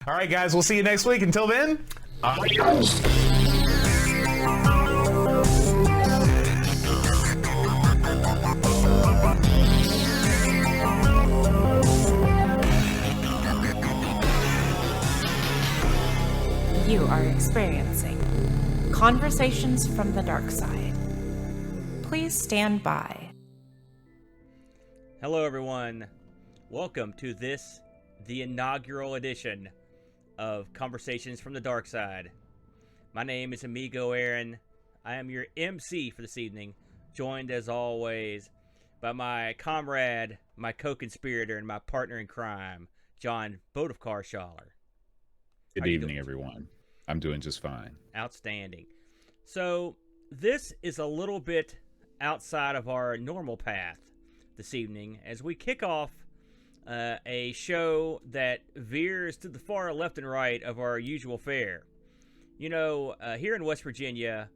All right, guys, we'll see you next week. Until then, adios. You are experiencing Conversations from the Darkside. Please stand by. Hello, everyone. Welcome to the inaugural edition of Conversations from the Darkside. My name is Amigo Aaron. I am your MC for this evening, joined as always by my comrade, my co-conspirator, and my partner in crime, John Boat of Carshaller. Good evening, everyone. I'm doing just fine. Outstanding. So this is a little bit outside of our normal path this evening as we kick off a show that veers to the far left and right of our usual fare. You know, here in West Virginia,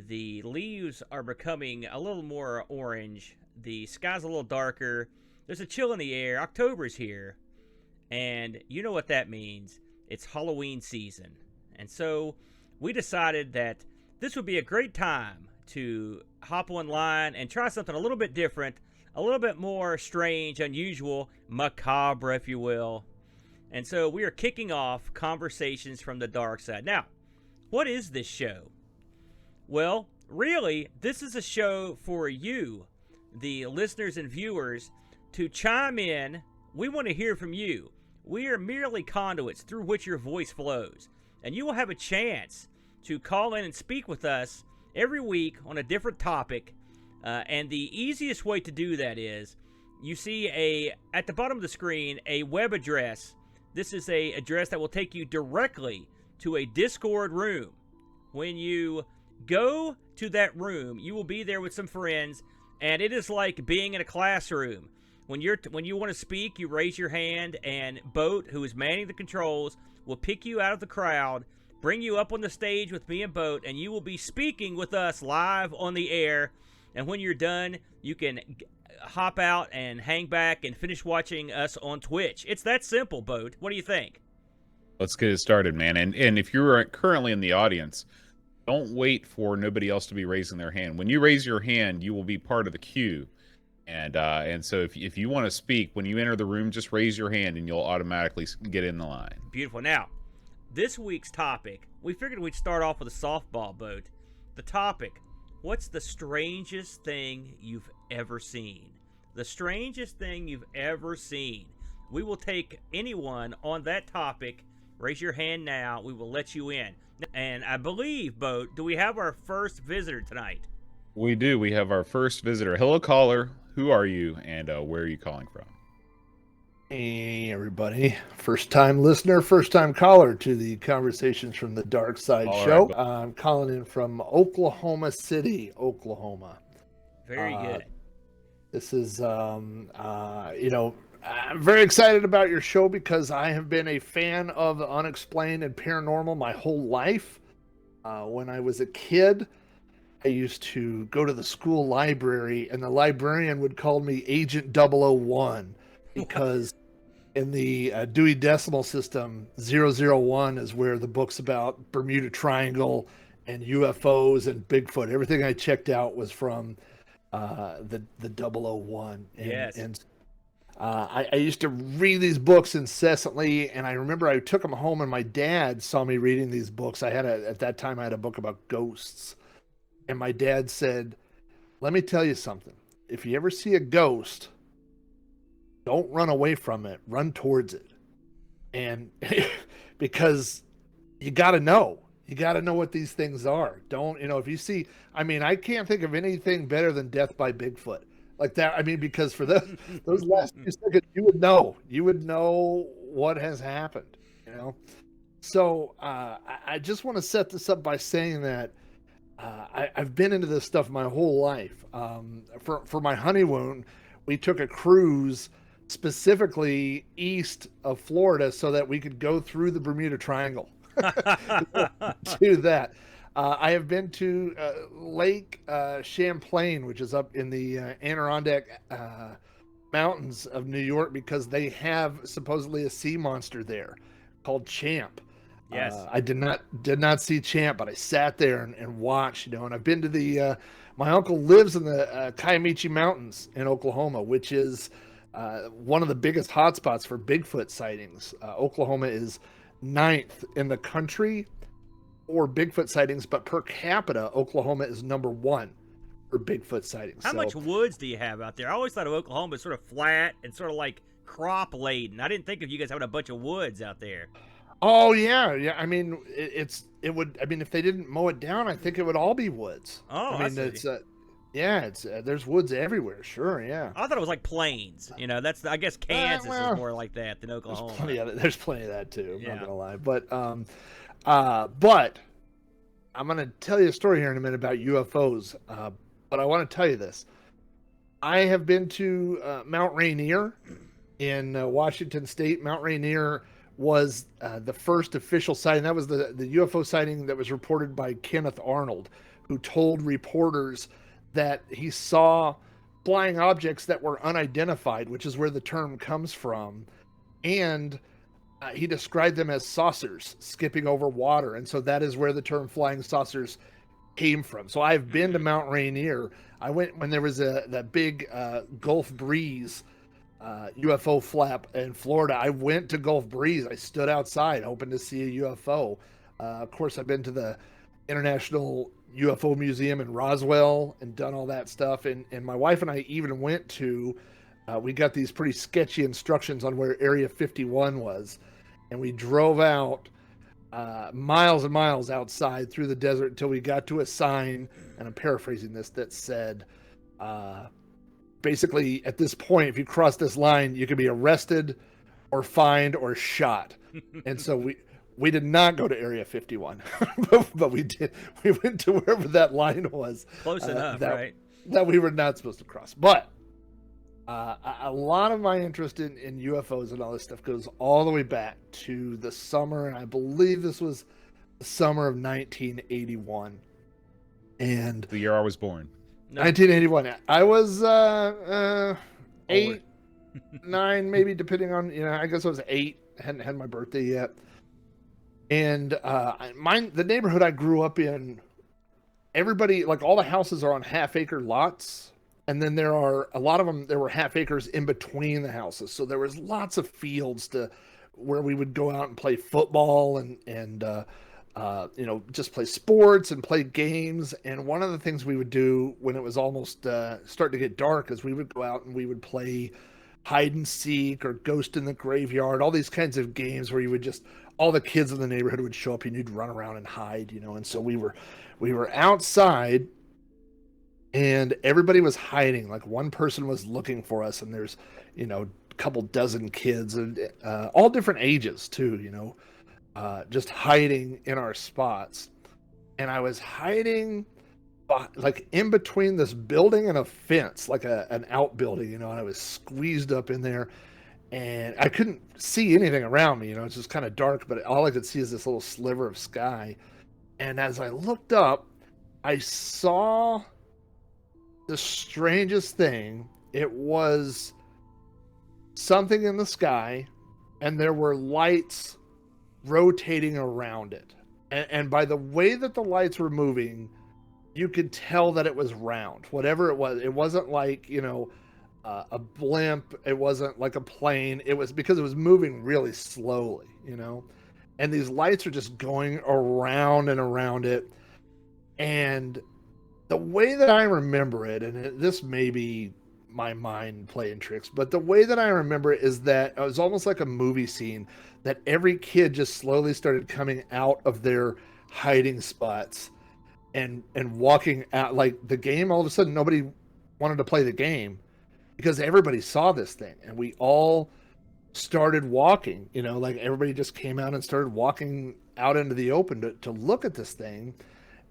the leaves are becoming a little more orange. The sky's a little darker. There's a chill in the air. October's here. And you know what that means. It's Halloween season. And so we decided that this would be a great time to hop online and try something a little bit different, a little bit more strange, unusual, macabre, if you will. And so we are kicking off Conversations from the Darkside. Now, what is this show? Well, really, this is a show for you, the listeners and viewers, to chime in. We want to hear from you. We are merely conduits through which your voice flows. And you will have a chance to call in and speak with us every week on a different topic. And the easiest way to do that is, you see at the bottom of the screen, a web address. This is a address that will take you directly to a Discord room. When you go to that room, you will be there with some friends, and it is like being in a classroom. When you want to speak, you raise your hand, and Boat, who is manning the controls, will pick you out of the crowd, bring you up on the stage with me and Boat, and you will be speaking with us live on the air. And when you're done, you can hop out and hang back and finish watching us on Twitch. It's that simple, Boat. What do you think? Let's get it started, man. And if you're currently in the audience, don't wait for nobody else to be raising their hand. When you raise your hand, you will be part of the queue. And so if you want to speak, when you enter the room, just raise your hand and you'll automatically get in the line. Beautiful. Now, this week's topic, we figured we'd start off with a softball, Boat. The topic, what's the strangest thing you've ever seen? The strangest thing you've ever seen. We will take anyone on that topic. Raise your hand now. We will let you in. And I believe, Boat, do we have our first visitor tonight? We do. We have our first visitor. Hello, caller. Who are you, and where are you calling from? Hey, everybody. First-time listener, first-time caller to the Conversations from the Darkside show. Right. I'm calling in from Oklahoma City, Oklahoma. Very good. This is, I'm very excited about your show because I have been a fan of the unexplained and paranormal my whole life. When I was a kid, I used to go to the school library, and the librarian would call me Agent 001 because in the Dewey Decimal System, 001 is where the books about Bermuda Triangle and UFOs and Bigfoot, everything I checked out was from the 001. Yes. And I used to read these books incessantly, and I remember I took them home, and my dad saw me reading these books. At that time, I had a book about ghosts. And my dad said, let me tell you something. If you ever see a ghost, don't run away from it. Run towards it. And because you got to know. You got to know what these things are. Don't, if you see, I can't think of anything better than Death by Bigfoot. Like that, because for those last few seconds, you would know. You would know what has happened, So I just want to set this up by saying that I've been into this stuff my whole life. For my honeymoon, we took a cruise specifically east of Florida so that we could go through the Bermuda Triangle. Do that. I have been to Lake Champlain, which is up in the Adirondack mountains of New York, because they have supposedly a sea monster there called Champ. Yes. I did not see Champ, but I sat there and watched, and I've been to my uncle lives in the Kiamichi Mountains in Oklahoma, which is one of the biggest hotspots for Bigfoot sightings. Oklahoma is 9th in the country for Bigfoot sightings, but per capita, Oklahoma is number 1 for Bigfoot sightings. How much woods do you have out there? I always thought of Oklahoma as sort of flat and sort of like crop laden. I didn't think of you guys having a bunch of woods out there. Oh yeah. I mean, it would. I mean, if they didn't mow it down, I think it would all be woods. Oh, I mean, it's there's woods everywhere. Sure, yeah. I thought it was like plains. That's I guess Kansas is more like that than Oklahoma. There's plenty of that too. I'm Yeah. not gonna lie, but I'm gonna tell you a story here in a minute about UFOs. But I want to tell you this. I have been to Mount Rainier in Washington State. Mount Rainier was the first official sighting. That was the UFO sighting that was reported by Kenneth Arnold, who told reporters that he saw flying objects that were unidentified, which is where the term comes from. And he described them as saucers skipping over water. And so that is where the term flying saucers came from. So I've been to Mount Rainier. I went when there was that big Gulf Breeze UFO flap in Florida. I went to Gulf Breeze. I stood outside hoping to see a UFO. Of course, I've been to the International UFO Museum in Roswell and done all that stuff. And my wife and I even went to, we got these pretty sketchy instructions on where Area 51 was. And we drove out miles and miles outside through the desert until we got to a sign, and I'm paraphrasing this, that said, basically, at this point, if you cross this line, you could be arrested or fined or shot. And so we did not go to Area 51, but we did. We went to wherever that line was. Close enough, right? That we were not supposed to cross. But a lot of my interest in UFOs and all this stuff goes all the way back to the summer, and I believe this was the summer of 1981. And The year I was born. No. 1981. I was 8, 9, maybe, depending on, I guess I was 8. Hadn't had my birthday yet. And the neighborhood I grew up in, everybody, like, all the houses are on half-acre lots. And then there are a lot of them, there were half acres in between the houses. So there was lots of fields where we would go out and play football and just play sports and play games. And one of the things we would do when it was almost starting to get dark is we would go out and we would play hide and seek or ghost in the graveyard, all these kinds of games where you would all the kids in the neighborhood would show up and you'd run around and hide, And so we were outside, and everybody was hiding. Like, one person was looking for us, and there's, a couple dozen kids, and all different ages too, just hiding in our spots. And I was hiding, like, in between this building and a fence, like an outbuilding, and I was squeezed up in there, and I couldn't see anything around me. It's just kind of dark, but all I could see is this little sliver of sky. And as I looked up, I saw the strangest thing. It was something in the sky, and there were lights rotating around it. And by the way that the lights were moving, you could tell that it was round. Whatever it was, it wasn't like, a blimp. It wasn't like a plane. It was because it was moving really slowly, And these lights are just going around and around it. And the way that I remember it, and this may be my mind playing tricks, but the way that I remember it is that it was almost like a movie scene, that every kid just slowly started coming out of their hiding spots and walking out. Like, the game, all of a sudden, nobody wanted to play the game because everybody saw this thing, and we all started walking, like everybody just came out and started walking out into the open to look at this thing.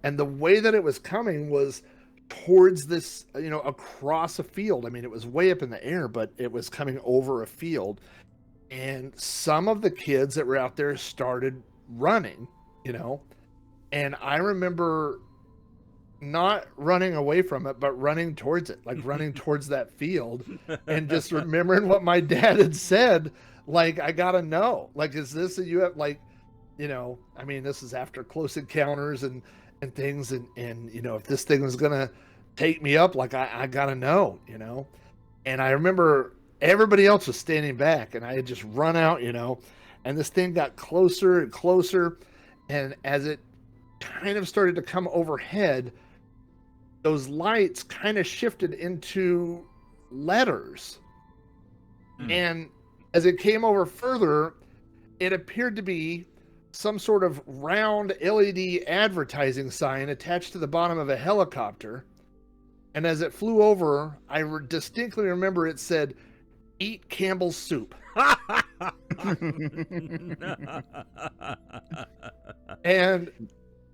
And the way that it was coming was towards this, across a field. I mean, it was way up in the air, but it was coming over a field. And some of the kids that were out there started running, And I remember not running away from it, but running towards it, like running towards that field, and just remembering what my dad had said, Like, I gotta know. Like, is this a like, I mean, this is after Close Encounters and things, and if this thing was gonna take me up, like, I gotta know, And I remember everybody else was standing back, and I had just run out, and this thing got closer and closer, and as it kind of started to come overhead, those lights kind of shifted into letters. And as it came over further, it appeared to be some sort of round LED advertising sign attached to the bottom of a helicopter. And as it flew over, I distinctly remember it said, "Eat Campbell's soup." And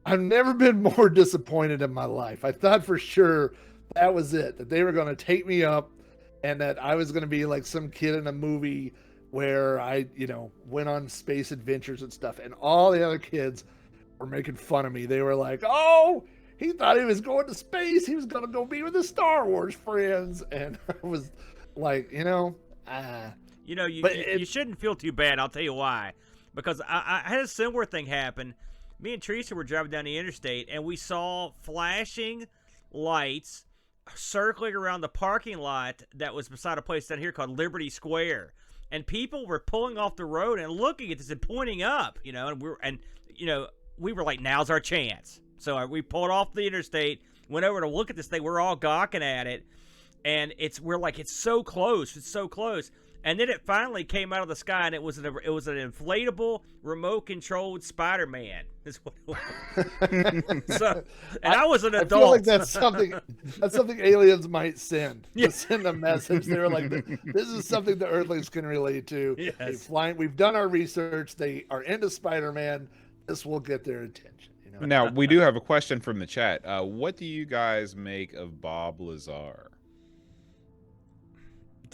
I've never been more disappointed in my life. I thought for sure that was it, that they were going to take me up and that I was going to be like some kid in a movie where I, went on space adventures and stuff. And all the other kids were making fun of me. They were like, "Oh, he thought he was going to space. He was going to go be with his Star Wars friends." And I was like, you shouldn't feel too bad. I'll tell you why. Because I had a similar thing happen. Me and Teresa were driving down the interstate, and we saw flashing lights circling around the parking lot that was beside a place down here called Liberty Square. And people were pulling off the road and looking at this and pointing up, and we were like, now's our chance. So we pulled off the interstate, went over to look at this thing. We're all gawking at it, and we're like, it's so close, it's so close. And then it finally came out of the sky, and it was an inflatable, remote-controlled Spider-Man. Is what it was. So, and I was an adult. I feel like that's something aliens might send. Yeah. To send a message. They're like, this is something the Earthlings can relate to. Yes. We've done our research. They are into Spider-Man. This will get their attention. Now, we do have a question from the chat. What do you guys make of Bob Lazar?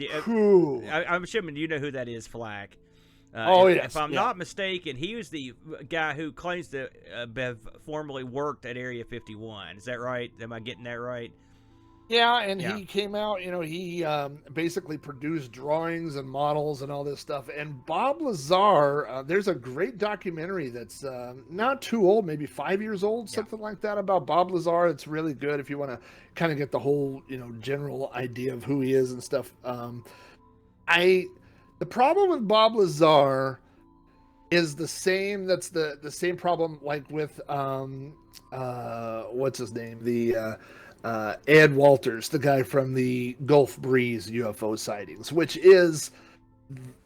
I'm assuming you know who that is, Flack. Yes. If I'm not mistaken, he was the guy who claims to have formerly worked at Area 51. Is that right? Am I getting that right? Yeah, and he came out, he basically produced drawings and models and all this stuff. And Bob Lazar, there's a great documentary that's not too old, maybe 5 years old, something like that, about Bob Lazar. It's really good if you want to kind of get the whole, general idea of who he is and stuff. The problem with Bob Lazar is the same. That's the same problem like with what's his name, Ed Walters, the guy from the Gulf Breeze UFO sightings, which is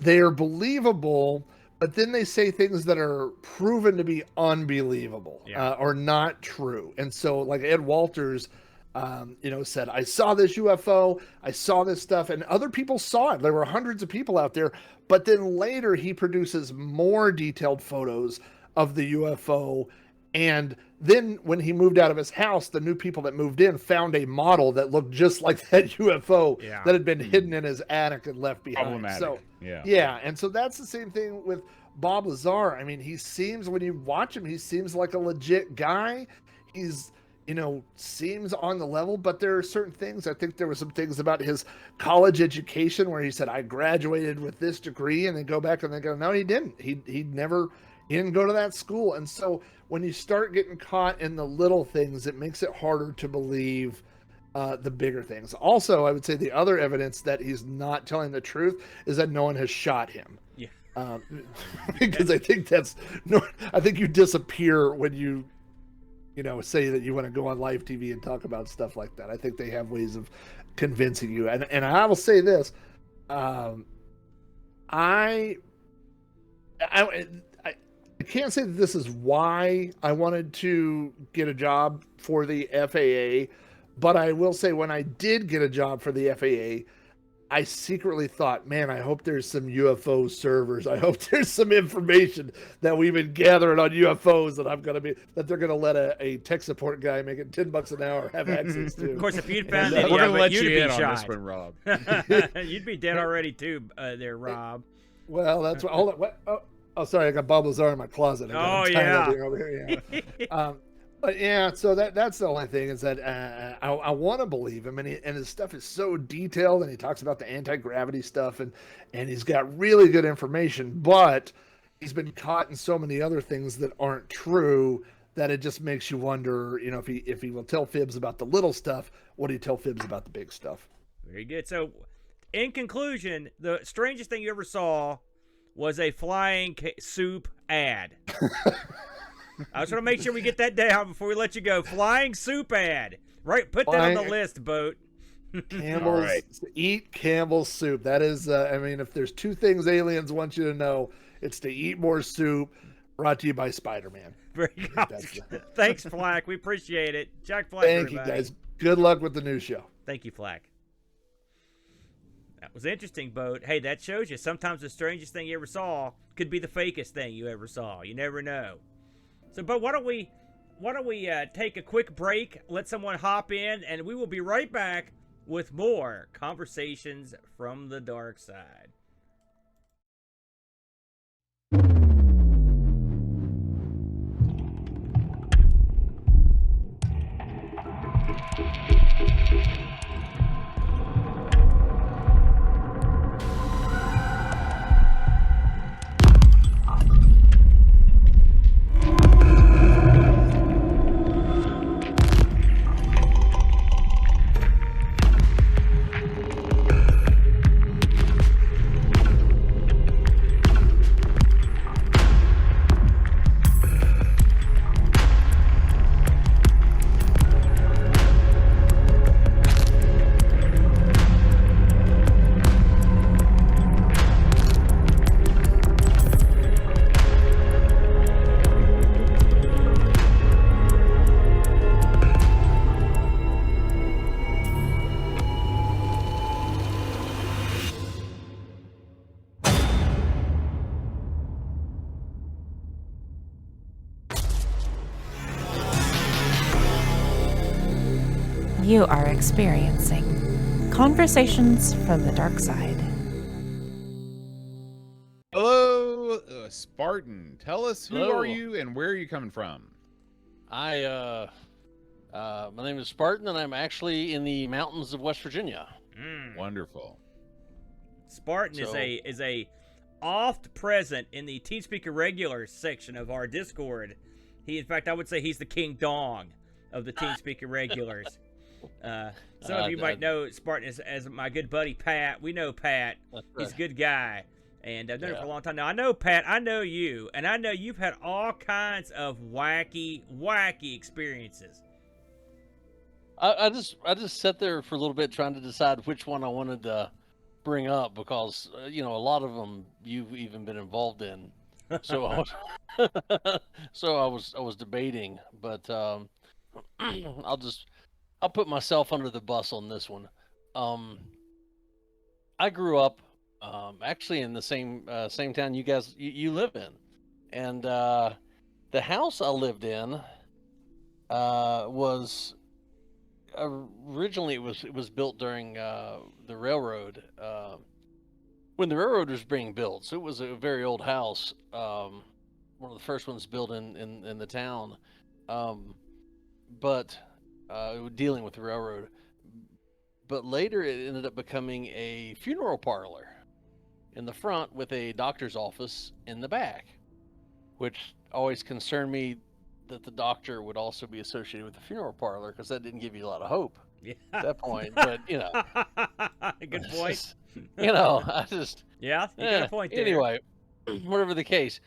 they're believable, but then they say things that are proven to be unbelievable or not true. And so like Ed Walters, said, "I saw this UFO, I saw this stuff," and other people saw it. There were hundreds of people out there, but then later he produces more detailed photos of the UFO. And then when he moved out of his house, the new people that moved in found a model that looked just like that UFO that had been hidden in his attic and left behind. Problematic. So, yeah. And so that's the same thing with Bob Lazar. I mean, he seems, when you watch him, he seems like a legit guy. He's, seems on the level, but there are certain things. I think there were some things about his college education where he said, "I graduated with this degree," and then go back and they go, "No, he didn't. He didn't go to that school." And so when you start getting caught in the little things, it makes it harder to believe the bigger things. Also, I would say the other evidence that he's not telling the truth is that no one has shot him. Yeah. Because I think I think you disappear when you say that you want to go on live TV and talk about stuff like that. I think they have ways of convincing you. And I will say this, I can't say that this is why I wanted to get a job for the FAA, but I will say when I did get a job for the FAA, I secretly thought, man, I hope there's some UFO servers. I hope there's some information that we've been gathering on UFOs that they're going to let a tech support guy making $10 an hour have access to. Of course, if you'd found it, we're going to let you in shot. on this one, Rob. You'd be dead already too, there, Rob. Well, that's what. Hold on. Oh, sorry, I got Bob Lazar in my closet. Oh, yeah. Over here, yeah. But yeah, so that's the only thing is that I want to believe him, and his stuff is so detailed, and he talks about the anti-gravity stuff, and he's got really good information, but he's been caught in so many other things that aren't true that it just makes you wonder, if he will tell fibs about the little stuff, what do you tell fibs about the big stuff? Very good. So, in conclusion, the strangest thing you ever saw was a flying soup ad. I just want to make sure we get that down before we let you go. Flying soup ad. Right, put that on the list, Boat. Campbell's, right. Eat Campbell's soup. That is, if there's two things aliens want you to know, it's to eat more soup. Brought to you by Spider-Man. Very good. Thanks, Flack. We appreciate it. Jack Flack, Thank you, guys. Good luck with the new show. Thank you, Flack. That was interesting, Boat. Hey, that shows you sometimes the strangest thing you ever saw could be the fakest thing you ever saw. You never know. So, Boat, why don't we take a quick break, let someone hop in, and we will be right back with more Conversations from the Dark Side. You are experiencing Conversations from the Darkside. Hello, Spartan. Tell us who Hello. are you and where are you coming from? My name is Spartan, and I'm actually in the mountains of West Virginia. Wonderful. Spartan is a oft present in the TeamSpeak Regulars section of our Discord. In fact, I would say he's the King Dong of the TeamSpeak Regulars. Some of you might know Spartan as my good buddy Pat. We know Pat. He's a good guy. And I've known him for a long time now. I know Pat. I know you. And I know you've had all kinds of wacky experiences. I just sat there for a little bit trying to decide which one I wanted to bring up because, a lot of them you've even been involved in. So I was debating, but I'll put myself under the bus on this one. I grew up actually in the same town you guys you live in, and the house I lived in was originally it was built during the railroad when the railroad was being built. So it was a very old house, one of the first ones built in the town, but dealing with the railroad. But later it ended up becoming a funeral parlor in the front with a doctor's office in the back, which always concerned me that the doctor would also be associated with the funeral parlor, because that didn't give you a lot of hope at that point. But good point. I just yeah, you got a point there. Anyway, whatever the case,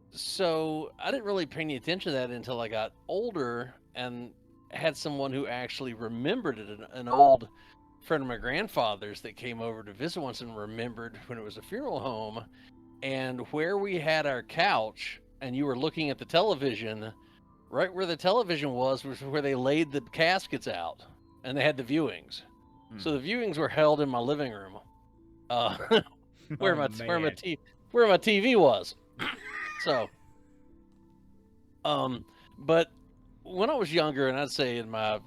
so I didn't really pay any attention to that until I got older and had someone who actually remembered it, an old friend of my grandfather's that came over to visit once and remembered when it was a funeral home, and where we had our couch and you were looking at the television, right where the television was where they laid the caskets out and they had the viewings. So the viewings were held in my living room, where my TV was. So, but when I was younger, and I'd say in my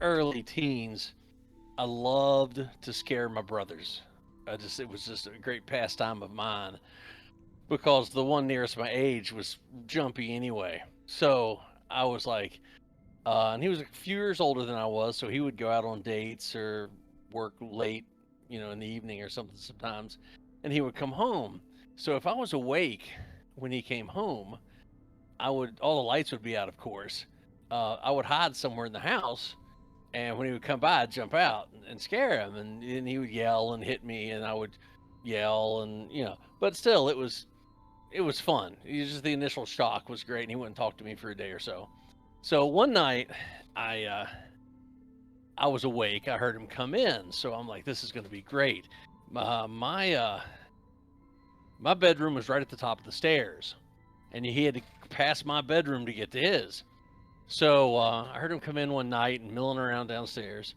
early teens, I loved to scare my brothers. It was just a great pastime of mine, because the one nearest my age was jumpy anyway. So I was like, and he was a few years older than I was, so he would go out on dates or work late, in the evening or something sometimes, and he would come home. So if I was awake when he came home, all the lights would be out, of course. I would hide somewhere in the house, and when he would come by, I'd jump out and scare him, and he would yell and hit me, and I would yell, and but still, it was fun. The initial shock was great, and he wouldn't talk to me for a day or so. So one night, I was awake. I heard him come in, so I'm like, this is going to be great. My bedroom was right at the top of the stairs, and he had to pass my bedroom to get to his. So I heard him come in one night and milling around downstairs.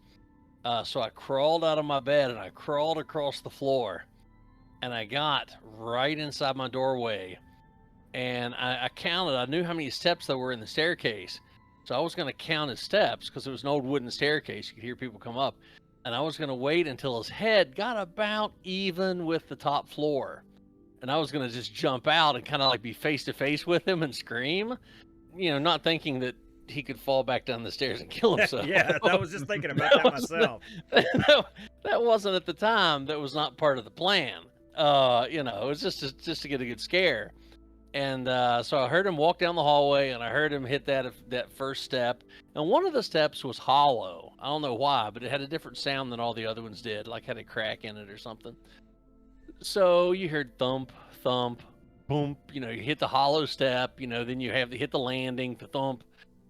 So I crawled out of my bed and I crawled across the floor, and I got right inside my doorway, and I counted. I knew how many steps there were in the staircase, so I was going to count his steps because it was an old wooden staircase. You could hear people come up, and I was going to wait until his head got about even with the top floor, and I was going to just jump out and kind of like be face to face with him and scream, not thinking that he could fall back down the stairs and kill himself. Yeah, I was just thinking about that myself. That wasn't at the time. That was not part of the plan. It was just to get a good scare. And so I heard him walk down the hallway, and I heard him hit that first step. And one of the steps was hollow. I don't know why, but it had a different sound than all the other ones did, like had a crack in it or something. So you heard thump, thump, boom. You hit the hollow step. Then you have to hit the landing, the thump.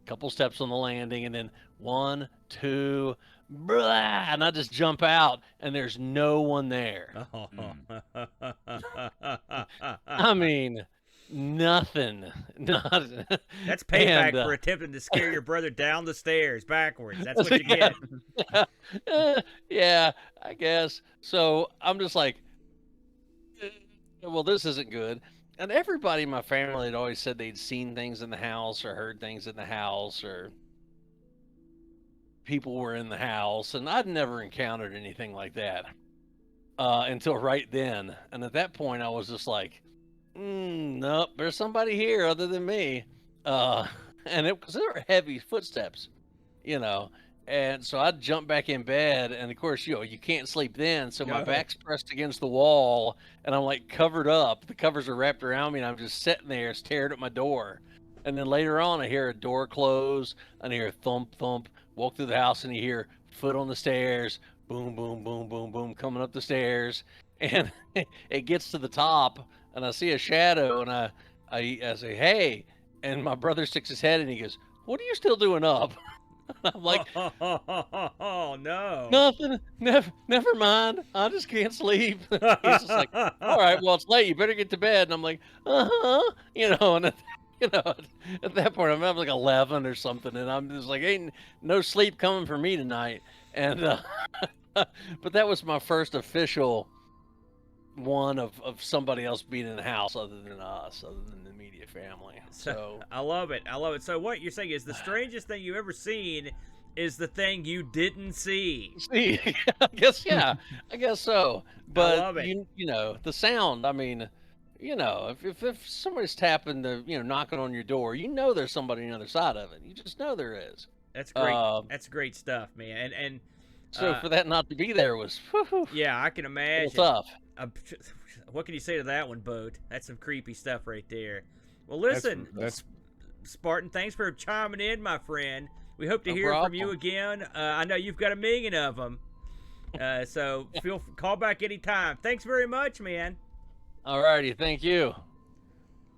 Couple steps on the landing, and then 1, 2, blah, and I just jump out, and there's no one there. I mean, nothing. That's payback for attempting to scare your brother down the stairs backwards. That's what you get. Yeah, I guess. So I'm just like, well, this isn't good. And everybody in my family had always said they'd seen things in the house or heard things in the house or people were in the house. And I'd never encountered anything like that until right then. And at that point, I was just like, nope, there's somebody here other than me. And because there were heavy footsteps, And so I jumped back in bed, and of course, you can't sleep then. So my back's pressed against the wall, and I'm like covered up. The covers are wrapped around me, and I'm just sitting there staring at my door. And then later on, I hear a door close, and I hear thump, thump, walk through the house, and you hear foot on the stairs, boom, boom, boom, boom, boom, coming up the stairs. And it gets to the top, and I see a shadow, and I say, hey. And my brother sticks his head, and he goes, what are you still doing up? I'm like, oh no, nothing, never mind. I just can't sleep. He's just like, all right, well, it's late. You better get to bed. And I'm like, and at that point, I'm like 11 or something, and I'm just like, ain't no sleep coming for me tonight. And but that was my first official one of somebody else being in the house other than us, other than the immediate family. So I love it. So what you're saying is the strangest thing you've ever seen is the thing you didn't see. I guess so. But I love it. The sound, I mean, if somebody's tapping knocking on your door, there's somebody on the other side of it. You just know there is. That's great. That's great stuff, man. And so for that not to be there was whew, yeah, I can imagine. Tough. What can you say to that one, Boat? That's some creepy stuff right there. Well, listen, that's Spartan, thanks for chiming in, my friend. We hope to hear from you again. I know you've got a million of them, so call back anytime. Thanks very much, man. All righty, thank you.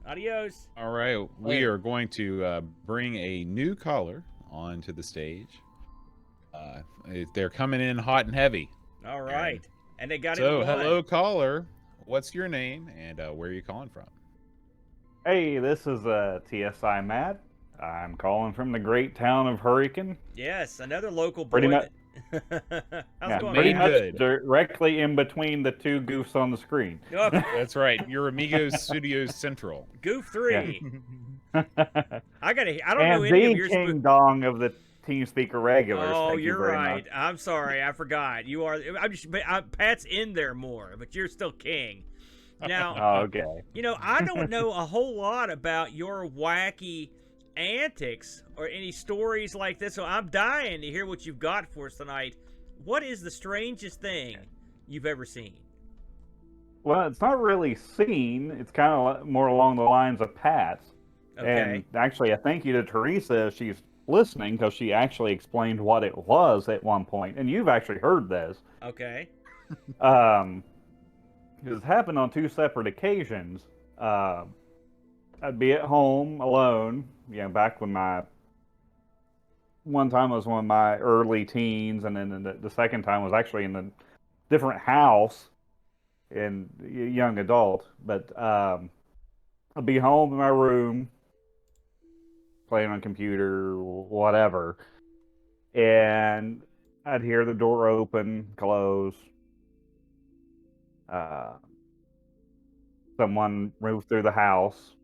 Adios. all right. We are going to bring a new caller onto the stage. They're coming in hot and heavy. All right. And they got So, it. hello, caller. What's your name and where are you calling from? Hey, this is TSI Matt. I'm calling from the great town of Hurricane. Yes, another local boy. Pretty much. How's it going, pretty man? much. Good. Directly in between the two goofs on the screen. Oh, That's right. Your Amigos Studios Central. Goof 3. Yeah. I don't and know any of the your King Dong of the TeamSpeak regulars. Oh, Thank you you're very right. much. I'm sorry. I forgot. You are. Pat's in there more, but you're still king. Now, Oh, okay. I don't know a whole lot about your wacky antics or any stories like this. So I'm dying to hear what you've got for us tonight. What is the strangest thing you've ever seen? Well, it's not really seen. It's kind of more along the lines of Pat's. Okay. And actually, a thank you to Teresa if she's listening, because she actually explained what it was at one point. And you've actually heard this. Okay. It's happened on 2 separate occasions. I'd be at home alone, back when one time was one of my early teens, and then the second time was actually in a different house in young adult. But I'd be home in my room, playing on computer, whatever, and I'd hear the door open, close. Someone move through the house,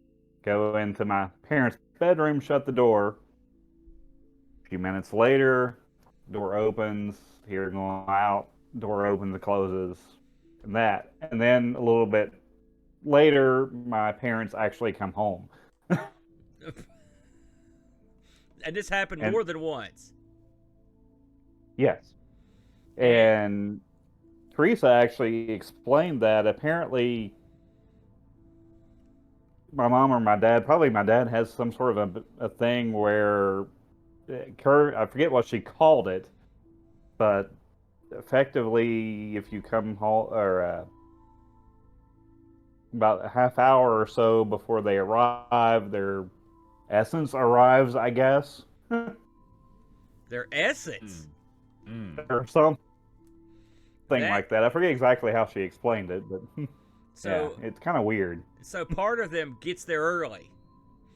go into my parents' bedroom, shut the door. A few minutes later, door opens, hear it going out, door opens and closes, and that. And then a little bit later, my parents actually come home. And this happened more than once. Yes. And Teresa actually explained that apparently my mom or my dad, probably my dad, has some sort of a thing where, I forget what she called it, but effectively, if you come home, or about a half hour or so before they arrive, their essence arrives, I guess. Their essence? Or something like that. I forget exactly how she explained it, but so yeah, it's kind of weird. So part of them gets there early.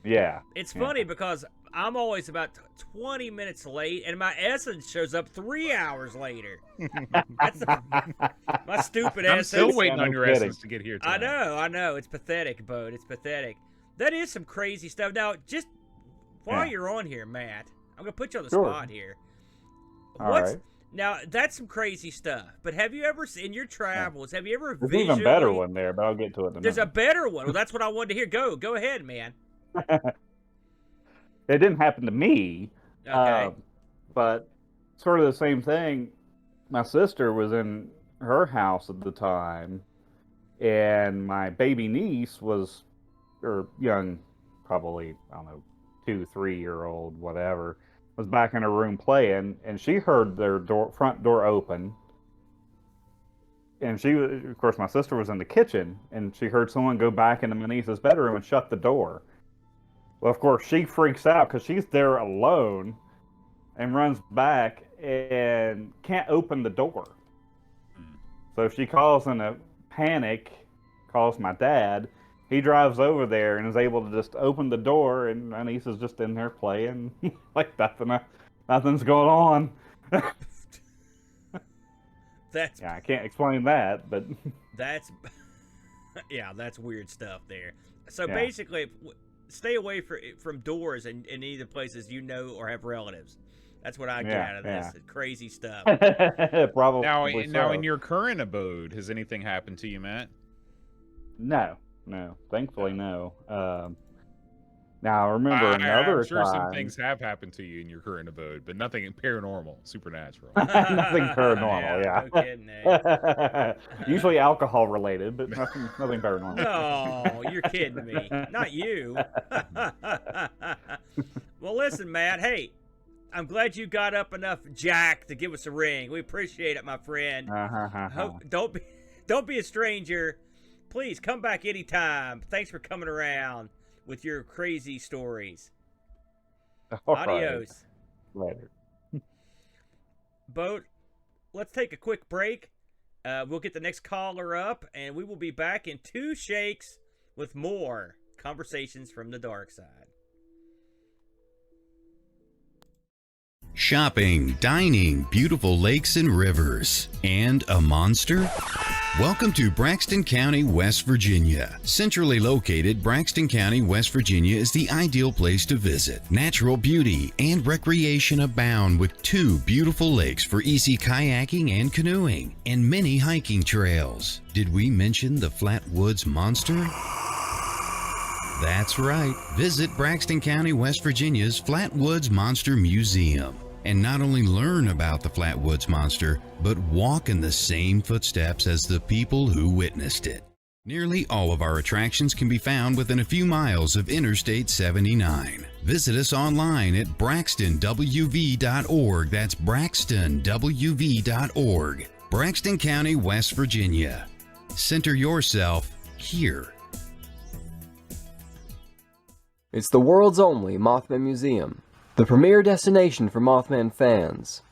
Yeah. It's funny because I'm always about 20 minutes late, and my essence shows up 3 hours later. That's my stupid I'm essence. still waiting on your essence to get here tonight. I know. It's pathetic, Bode. It's pathetic. That is some crazy stuff. Now, just while you're on here, Matt, I'm going to put you on the spot here. All right. Now, that's some crazy stuff. But have you ever, in your travels, have you ever There's an even better one there, but I'll get to it in a minute. There's a better one. Well, that's what I wanted to hear. Go ahead, man. It didn't happen to me. Okay. But sort of the same thing. My sister was in her house at the time, and my baby niece was, or young, probably, I don't know, 2-3-year-old, whatever, was back in her room playing, and she heard their front door open. And she was, of course, my sister was in the kitchen, and she heard someone go back into my niece's bedroom and shut the door. Well, of course, she freaks out because she's there alone and runs back and can't open the door. So she calls in a panic, calls my dad. He drives over there and is able to just open the door, and my niece is just in there playing like nothing's going on. I can't explain that, but that's weird stuff there. So basically, stay away from doors in any of the places you know or have relatives. That's what I get out of this. Crazy stuff. Probably. Now, in your current abode, has anything happened to you, Matt? No. Thankfully, no. Now, remember another I'm sure time. some things have happened to you in your current abode, but nothing paranormal, supernatural. Nothing paranormal, yeah. No kidding, eh? Usually alcohol related, but nothing paranormal. Oh, you're kidding me. Not you. Well, listen, Matt. Hey, I'm glad you got up enough jack to give us a ring. We appreciate it, my friend. Don't be a stranger. Please come back anytime. Thanks for coming around with your crazy stories. Adios. Right. Later. Boat, let's take a quick break. We'll get the next caller up, and we will be back in 2 shakes with more Conversations from the Darkside. Shopping, dining, beautiful lakes and rivers, and a monster? Welcome to Braxton County, West Virginia. Centrally located, Braxton County, West Virginia is the ideal place to visit. Natural beauty and recreation abound with 2 beautiful lakes for easy kayaking and canoeing, and many hiking trails. Did we mention the Flat Woods Monster? That's right. Visit Braxton County, West Virginia's Flatwoods Monster Museum and not only learn about the Flatwoods Monster, but walk in the same footsteps as the people who witnessed it. Nearly all of our attractions can be found within a few miles of Interstate 79. Visit us online at braxtonwv.org. That's braxtonwv.org. Braxton County, West Virginia. Center yourself here. It's the world's only Mothman Museum, the premier destination for Mothman fans.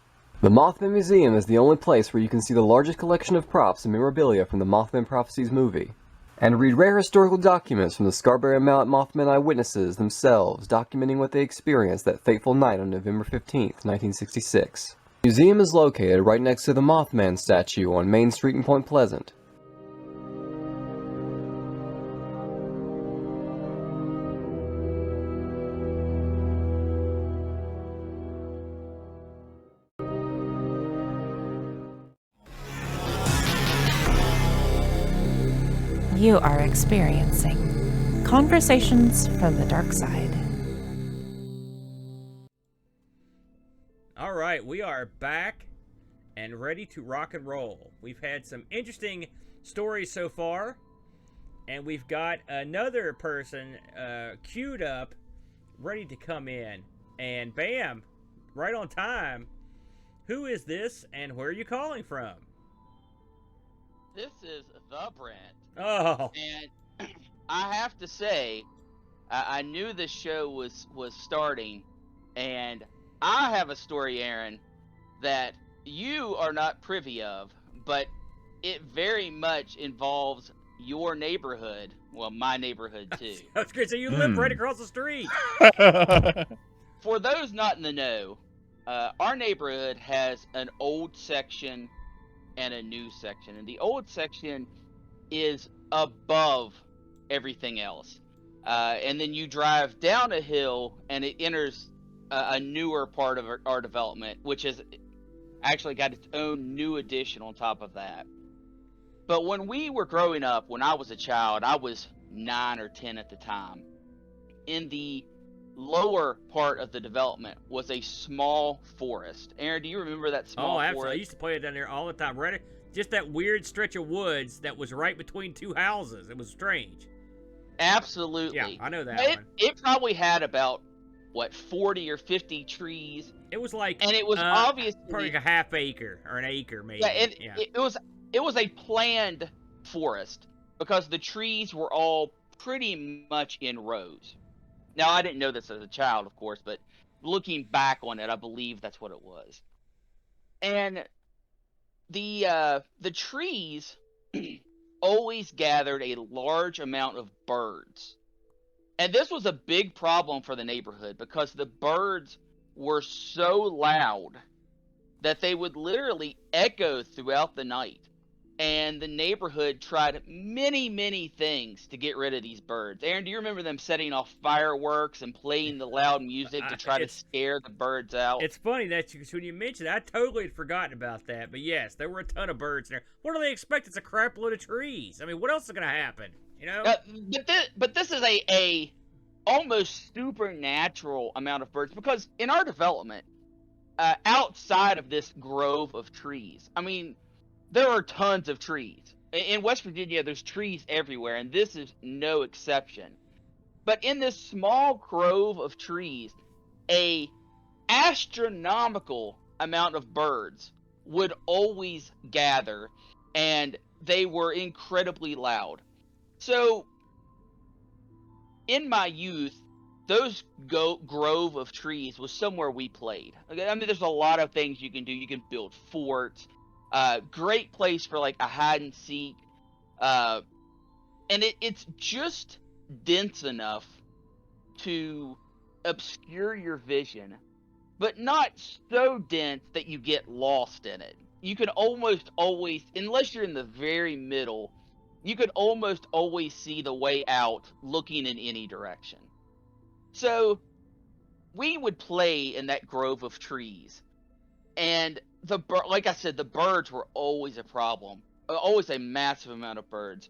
The Mothman Museum is the only place where you can see the largest collection of props and memorabilia from the Mothman Prophecies movie, and read rare historical documents from the Scarborough Mount Mothman eyewitnesses themselves documenting what they experienced that fateful night on November 15th, 1966. The museum is located right next to the Mothman statue on Main Street in Point Pleasant. You are experiencing Conversations from the Darkside. All right, we are back and ready to rock and roll. We've had some interesting stories so far, and we've got another person queued up, ready to come in. And bam, right on time. Who is this, and where are you calling from? This is the Brent. Oh, And I have to say, I knew this show was starting, and I have a story, Aaron, that you are not privy of, but it very much involves your neighborhood. Well, my neighborhood too. that's good. So you live right across the street. For those not in the know, our neighborhood has an old section and a new section, and the old section is above everything else, and then you drive down a hill and it enters a newer part of our development, which has actually got its own new addition on top of that. But when we were growing up, when I was a child, I was 9 or 10 at the time, in the lower part of the development was a small forest. Aaron, do you remember that small Absolutely. forest? I used to play it down there all the time. Right, just that weird stretch of woods that was right between two houses. It was strange. Absolutely. Yeah, I know that one. It probably had about, 40 or 50 trees. It was like, And it was obviously probably like a half acre or an acre, maybe. Yeah, it was a planned forest because the trees were all pretty much in rows. Now, I didn't know this as a child, of course, but looking back on it, I believe that's what it was. And the trees always gathered a large amount of birds. And this was a big problem for the neighborhood because the birds were so loud that they would literally echo throughout the night. And the neighborhood tried many, many things to get rid of these birds. Aaron, do you remember them setting off fireworks and playing the loud music to try to scare the birds out? It's funny that when you mentioned it, I totally had forgotten about that. But yes, there were a ton of birds there. What do they expect? It's a crap load of trees. I mean, what else is going to happen? You know? But this is a almost supernatural amount of birds because in our development, outside of this grove of trees, I mean, there are tons of trees. In West Virginia, there's trees everywhere, and this is no exception. But in this small grove of trees, a astronomical amount of birds would always gather, and they were incredibly loud. So, in my youth, those grove of trees was somewhere we played. I mean, there's a lot of things you can do. You can build forts. Great place for like a hide and seek. And it's just dense enough to obscure your vision, but not so dense that you get lost in it. You can almost always, unless you're in the very middle, you could almost always see the way out looking in any direction. So we would play in that grove of trees, and like I said, the birds were always a problem, always a massive amount of birds.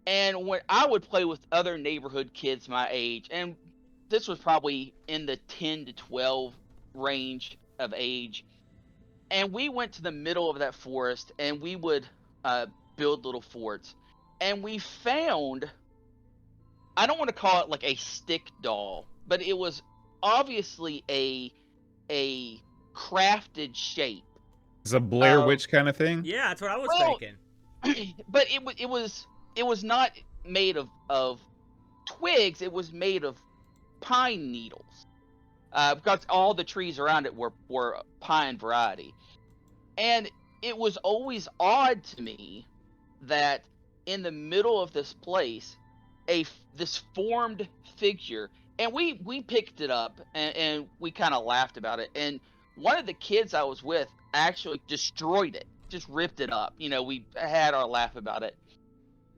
And when I would play with other neighborhood kids my age, and this was probably in the 10 to 12 range of age, and we went to the middle of that forest and we would build little forts. And we found, I don't want to call it like a stick doll, but it was obviously a crafted shape. It's a Blair Witch kind of thing. Yeah, that's what I was Well, thinking. but it was not made of twigs. It was made of pine needles, because all the trees around it were pine variety. And it was always odd to me that in the middle of this place, this formed figure, and we picked it up and we kind of laughed about it. And one of the kids I was with actually destroyed it, just ripped it up. You know, we had our laugh about it.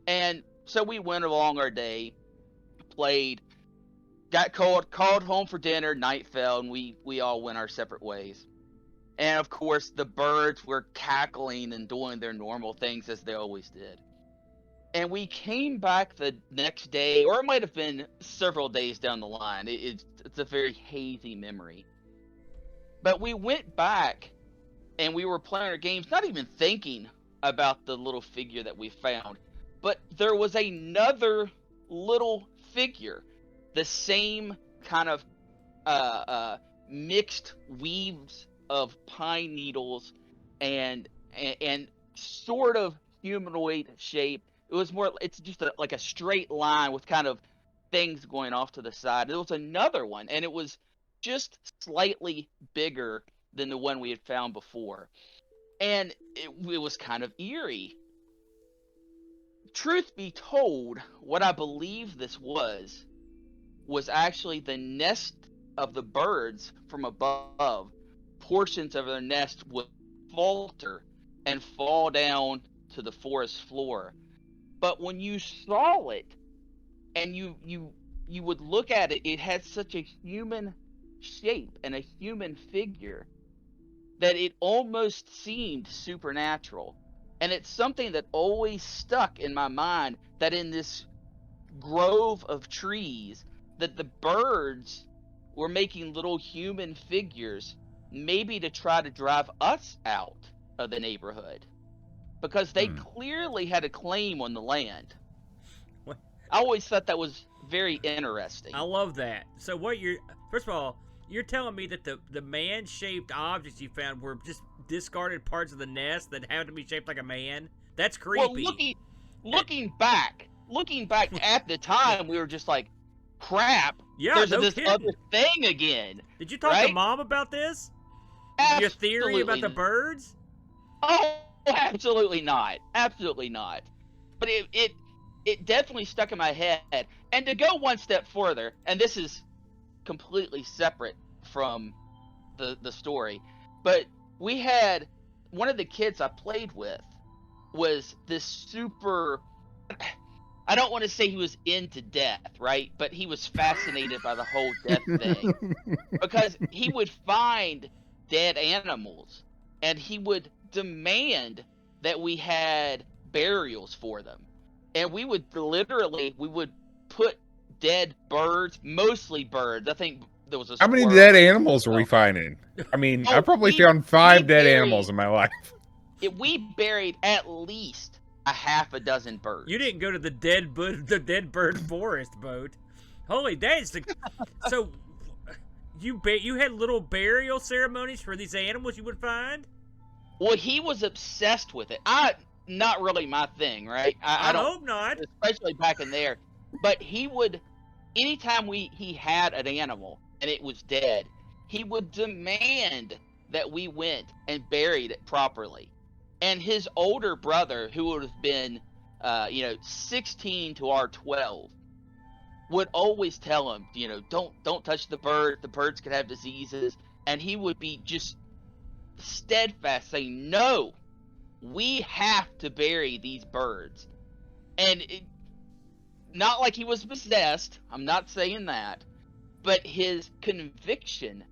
And so we went along our day, played, got called home for dinner, night fell, and we all went our separate ways. And of course, the birds were cackling and doing their normal things as they always did. And we came back the next day, or it might have been several days down the line. It's a very hazy memory. But we went back and we were playing our games, not even thinking about the little figure that we found. But there was another little figure, the same kind of mixed weaves of pine needles and sort of humanoid shape. It was more, it's just like a straight line with kind of things going off to the side. There was another one, and it was just slightly bigger than the one we had found before. And it was kind of eerie. Truth be told, what I believe this was actually the nest of the birds from above. Portions of their nest would falter and fall down to the forest floor. But when you saw it and you would look at it, it had such a human shape and a human figure that it almost seemed supernatural. And it's something that always stuck in my mind, that in this grove of trees, that the birds were making little human figures, maybe to try to drive us out of the neighborhood, because they clearly had a claim on the land. What? I always thought that was very interesting. I love that. So first of all, you're telling me that the man-shaped objects you found were just discarded parts of the nest that happened to be shaped like a man? That's creepy. Well, looking back at the time, we were just like, crap. Yeah, there's no this kidding. other thing again. Did you talk to Mom about this? Your theory about the birds? Oh, absolutely not. Absolutely not. But it definitely stuck in my head. And to go one step further, and this is completely separate from the story, but we had one of the kids I played with was this super, I don't want to say he was into death, right? But he was fascinated by the whole death thing. Because he would find dead animals and he would demand that we had burials for them. And we would put dead birds, mostly birds. I think there was a How many squirrel. dead animals are we finding? I mean, I probably found 5 dead animals in my life. We buried at least a half a dozen birds. You didn't go to the dead bird forest boat. Holy days! So you had little burial ceremonies for these animals you would find? Well, he was obsessed with it. Not really my thing, right? I hope not. Especially back in there. But he would, anytime he had an animal and it was dead, he would demand that we went and buried it properly. And his older brother, who would have been, 16 to our 12, would always tell him, don't touch the bird. The birds could have diseases. And he would be just steadfast, saying, no, we have to bury these birds. And not like he was possessed. I'm not saying that. But his conviction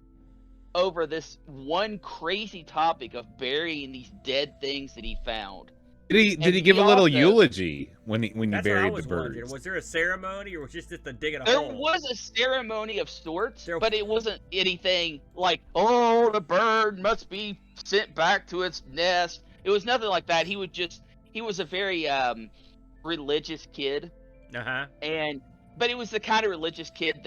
over this one crazy topic of burying these dead things that he found Did he give a little eulogy when you That's what I buried was the wondering. birds? Was there a ceremony, or was it just a digging a There hole? was a ceremony of sorts, There- but it wasn't anything like, oh, the bird must be sent back to its nest. It was nothing like that. He was a very religious kid, Uh-huh. but it was the kind of religious kid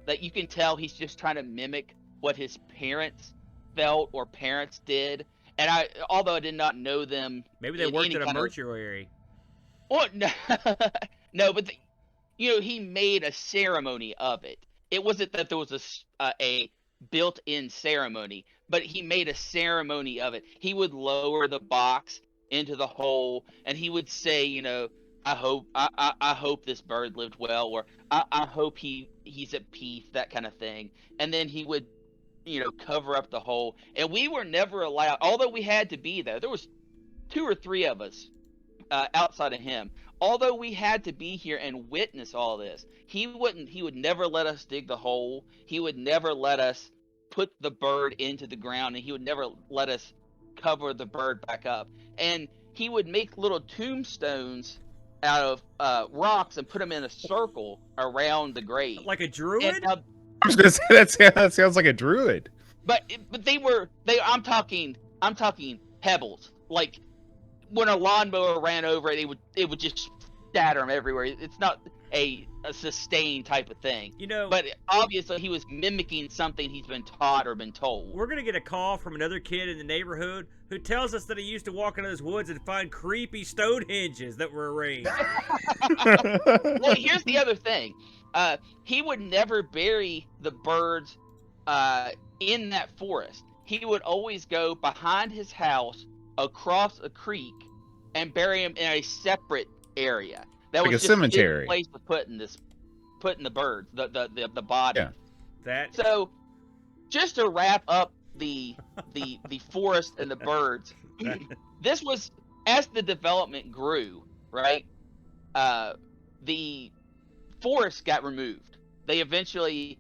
that you can tell he's just trying to mimic what his parents felt or parents did. And although I did not know them, Maybe they in worked any at a kind of- mortuary. Well, no, no, but he made a ceremony of it. It wasn't that there was a built-in ceremony, but he made a ceremony of it. He would lower the box into the hole, and he would say, I hope this bird lived well, or I hope he's at peace, that kind of thing. And then he would, cover up the hole. And we were never allowed, although we had to be there. There was 2 or 3 of us outside of him. Although we had to be here and witness all this, he would never let us dig the hole. He would never let us put the bird into the ground, and he would never let us cover the bird back up. And he would make little tombstones out of rocks and put them in a circle around the grave. Like a druid? And, I was gonna say that sounds like a druid. but I'm talking pebbles. Like when a lawnmower ran over it, it would just scatter them everywhere. It's not a sustained type of thing. But obviously he was mimicking something he's been taught or been told. We're going to get a call from another kid in the neighborhood who tells us that he used to walk into those woods and find creepy Stonehenges that were arranged. Well, here's the other thing. He would never bury the birds in that forest. He would always go behind his house across a creek and bury them in a separate area. That Like was a just cemetery. his place of putting the birds, the body. Yeah. So, just to wrap up the forest and the birds, this was as the development grew, right? The forest got removed. They eventually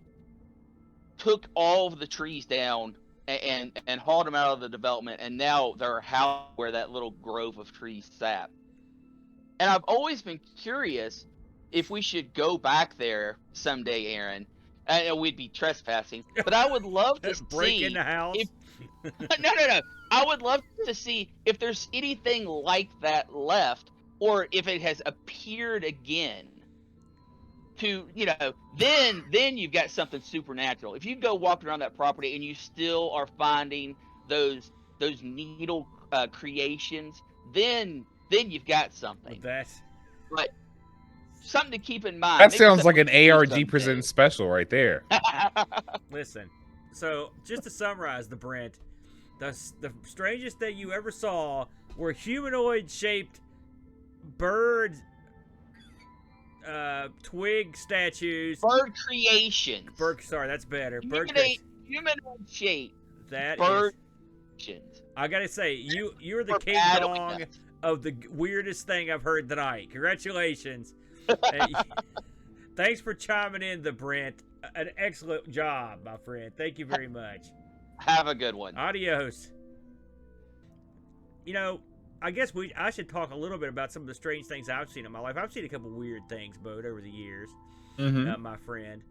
took all of the trees down and hauled them out of the development, and now they're housed where that little grove of trees sat. And I've always been curious if we should go back there someday, Aaron. I know we'd be trespassing, but I would love to Break in the house. No. I would love to see if there's anything like that left, or if it has appeared again. Then you've got something supernatural. If you go walking around that property and you still are finding those needle creations, then you've got something. But something to keep in mind. That Maybe sounds like something an to do ARG someday. presents special right there. Listen, so just to summarize the Brent, the strangest thing you ever saw were humanoid-shaped bird twig statues. Bird creations. Sorry, that's better. Humanoid shape. That bird is, creations. I gotta say, you're the We're king battling dong us. of the weirdest thing I've heard tonight. Congratulations. Thanks for chiming in, the Brent. An excellent job, my friend. Thank you very much. Have a good one. Adios. I guess I should talk a little bit about some of the strange things I've seen in my life. I've seen a couple weird things, Bode, over the years, my friend.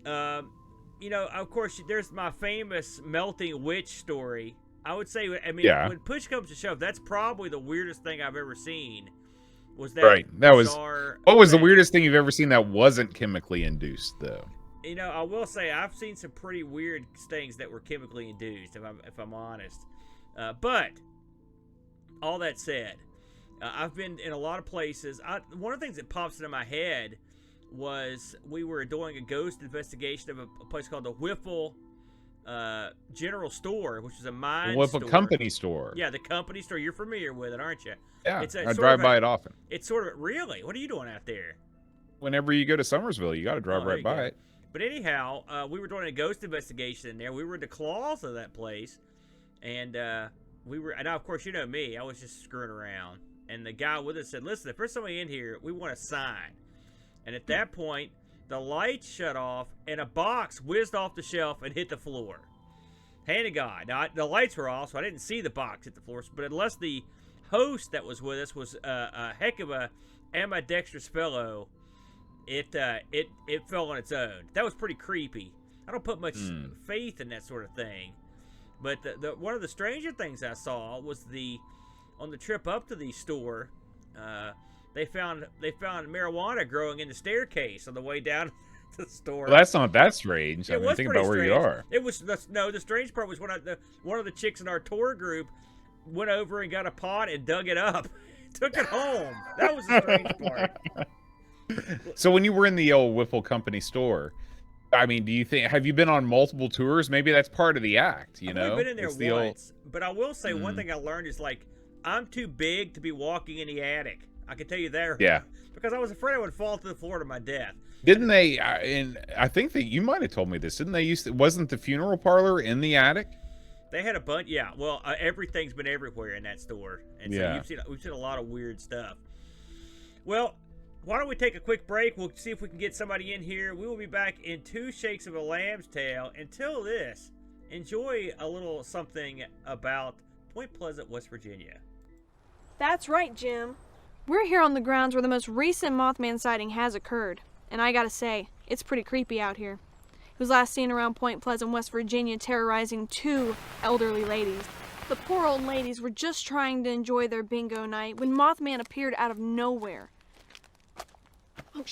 Of course, there's my famous melting witch story. I would say, when push comes to shove, that's probably the weirdest thing I've ever seen. Was that right? That was. bizarre What was the event. weirdest thing you've ever seen that wasn't chemically induced, though? I will say I've seen some pretty weird things that were chemically induced, if I'm honest. But all that said, I've been in a lot of places. One of the things that pops into my head was we were doing a ghost investigation of a place called the Whiffle General Store, which is a mine Whiffle store. Company Store. Yeah, the company store. You're familiar with it, aren't you? Yeah, It's I drive by it often. It's sort of really. What are you doing out there? Whenever you go to Somersville, you got to drive there right you by go. it. But anyhow, we were doing a ghost investigation in there. We were in the claws of that place, and now of course you know me. I was just screwing around, and the guy with us said, "Listen, if there's somebody in here, we want a sign." And at that point, the lights shut off, and a box whizzed off the shelf and hit the floor. Hand to God. Now the lights were off, so I didn't see the box hit the floor. But unless the host that was with us was a heck of a ambidextrous fellow. It fell on its own. That was pretty creepy. I don't put much faith in that sort of thing. But the one of the stranger things I saw was on the trip up to the store, they found marijuana growing in the staircase on the way down to the store. Well, that's not that strange. I mean, think about where strange. you are. It was the strange part was one of the chicks in our tour group went over and got a pot and dug it up, took it home. That was the strange part. So when you were in the old Whipple Company store, I mean, have you been on multiple tours? Maybe that's part of the act, you know? I've been in there once, but I will say one thing I learned is, like, I'm too big to be walking in the attic. I can tell you there. Yeah. Because I was afraid I would fall to the floor to my death. Didn't they, and I think that you might have told me this, didn't they wasn't the funeral parlor in the attic? They had a bunch, yeah. Well, everything's been everywhere in that store. And so we've seen a lot of weird stuff. Well, why don't we take a quick break? We'll see if we can get somebody in here. We will be back in 2 shakes of a lamb's tail. Until this, enjoy a little something about Point Pleasant, West Virginia. That's right, Jim. We're here on the grounds where the most recent Mothman sighting has occurred. And I gotta say, it's pretty creepy out here. It was last seen around Point Pleasant, West Virginia, terrorizing 2 elderly ladies. The poor old ladies were just trying to enjoy their bingo night when Mothman appeared out of nowhere. Oh,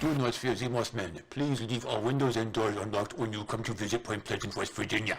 Do not fear the Mothman. Please leave all windows and doors unlocked when you come to visit Point Pleasant, West Virginia.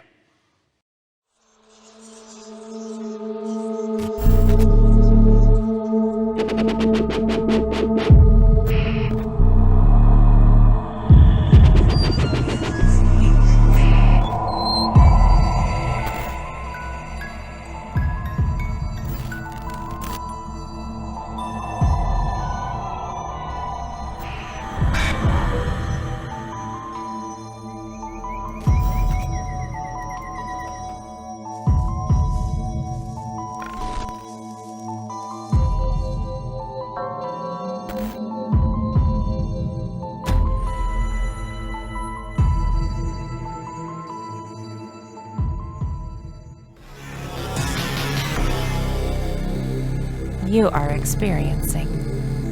You are experiencing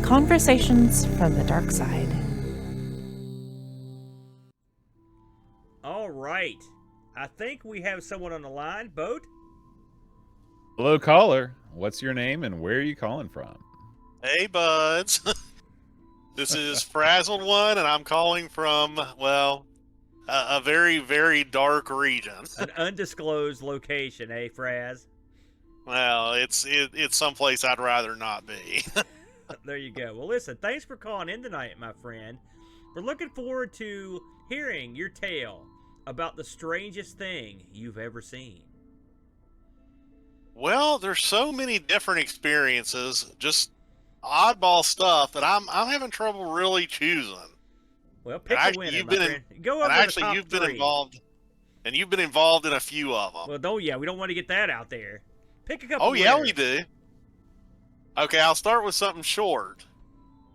Conversations from the Darkside. All right. I think we have someone on the line. Boat? Hello, caller. What's your name and where are you calling from? Hey, buds. This is Frazzled One, and I'm calling from, well, a very, very dark region. An undisclosed location, eh, Fraz? Well, it's someplace I'd rather not be. There you go. Well, listen, thanks for calling in tonight, my friend. We're looking forward to hearing your tale about the strangest thing you've ever seen. Well, there's so many different experiences, just oddball stuff that I'm having trouble really choosing. Well, pick a winner, my friend. Go over the top you've 3. been involved, and you've been involved in a few of them. Well, we don't want to get that out there. Pick a couple. Oh yeah, we do. Okay, I'll start with something short.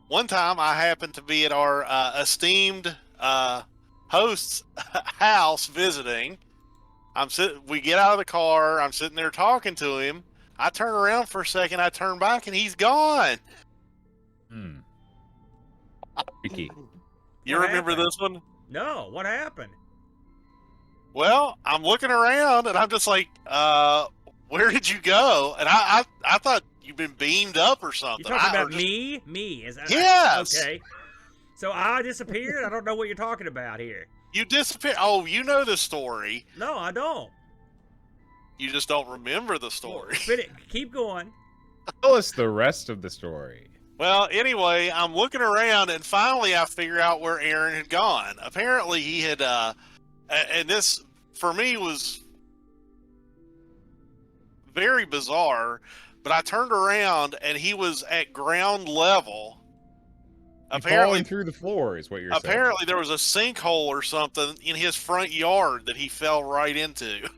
One time, I happened to be at our esteemed host's house visiting. We get out of the car. I'm sitting there talking to him. I turn around for a second. I turn back, and he's gone. Freaky. You remember this one? No. What happened? Well, I'm looking around, and I'm just like, where did you go? And I thought you'd been beamed up or something. You're talking about me? Me? Yes. Okay. So I disappeared? I don't know what you're talking about here. You disappeared? Oh, you know the story. No, I don't. You just don't remember the story. Keep going. Tell us the rest of the story. Well, anyway, I'm looking around, and finally I figure out where Aaron had gone. Apparently he had, and this, for me, was very bizarre, but I turned around, and he was at ground level. Falling through the floor is what you're saying. Apparently there was a sinkhole or something in his front yard that he fell right into.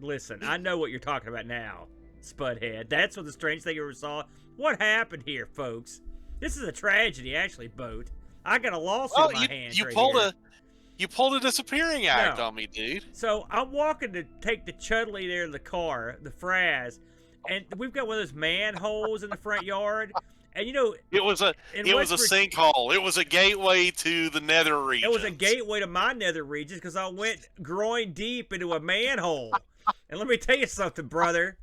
Listen, I know what you're talking about now, Spudhead. That's what the strange thing you ever saw. What happened here, folks? This is a tragedy, actually, Boat. I got a lawsuit in my hands. You pulled a disappearing act No. on me, dude. So I'm walking to take the Chudley there in the car, the Fraz, and we've got one of those manholes in the front yard. And you know, It was a sinkhole. It was a gateway to the nether region. It was a gateway to my nether regions because I went groin deep into a manhole. And let me tell you something, brother.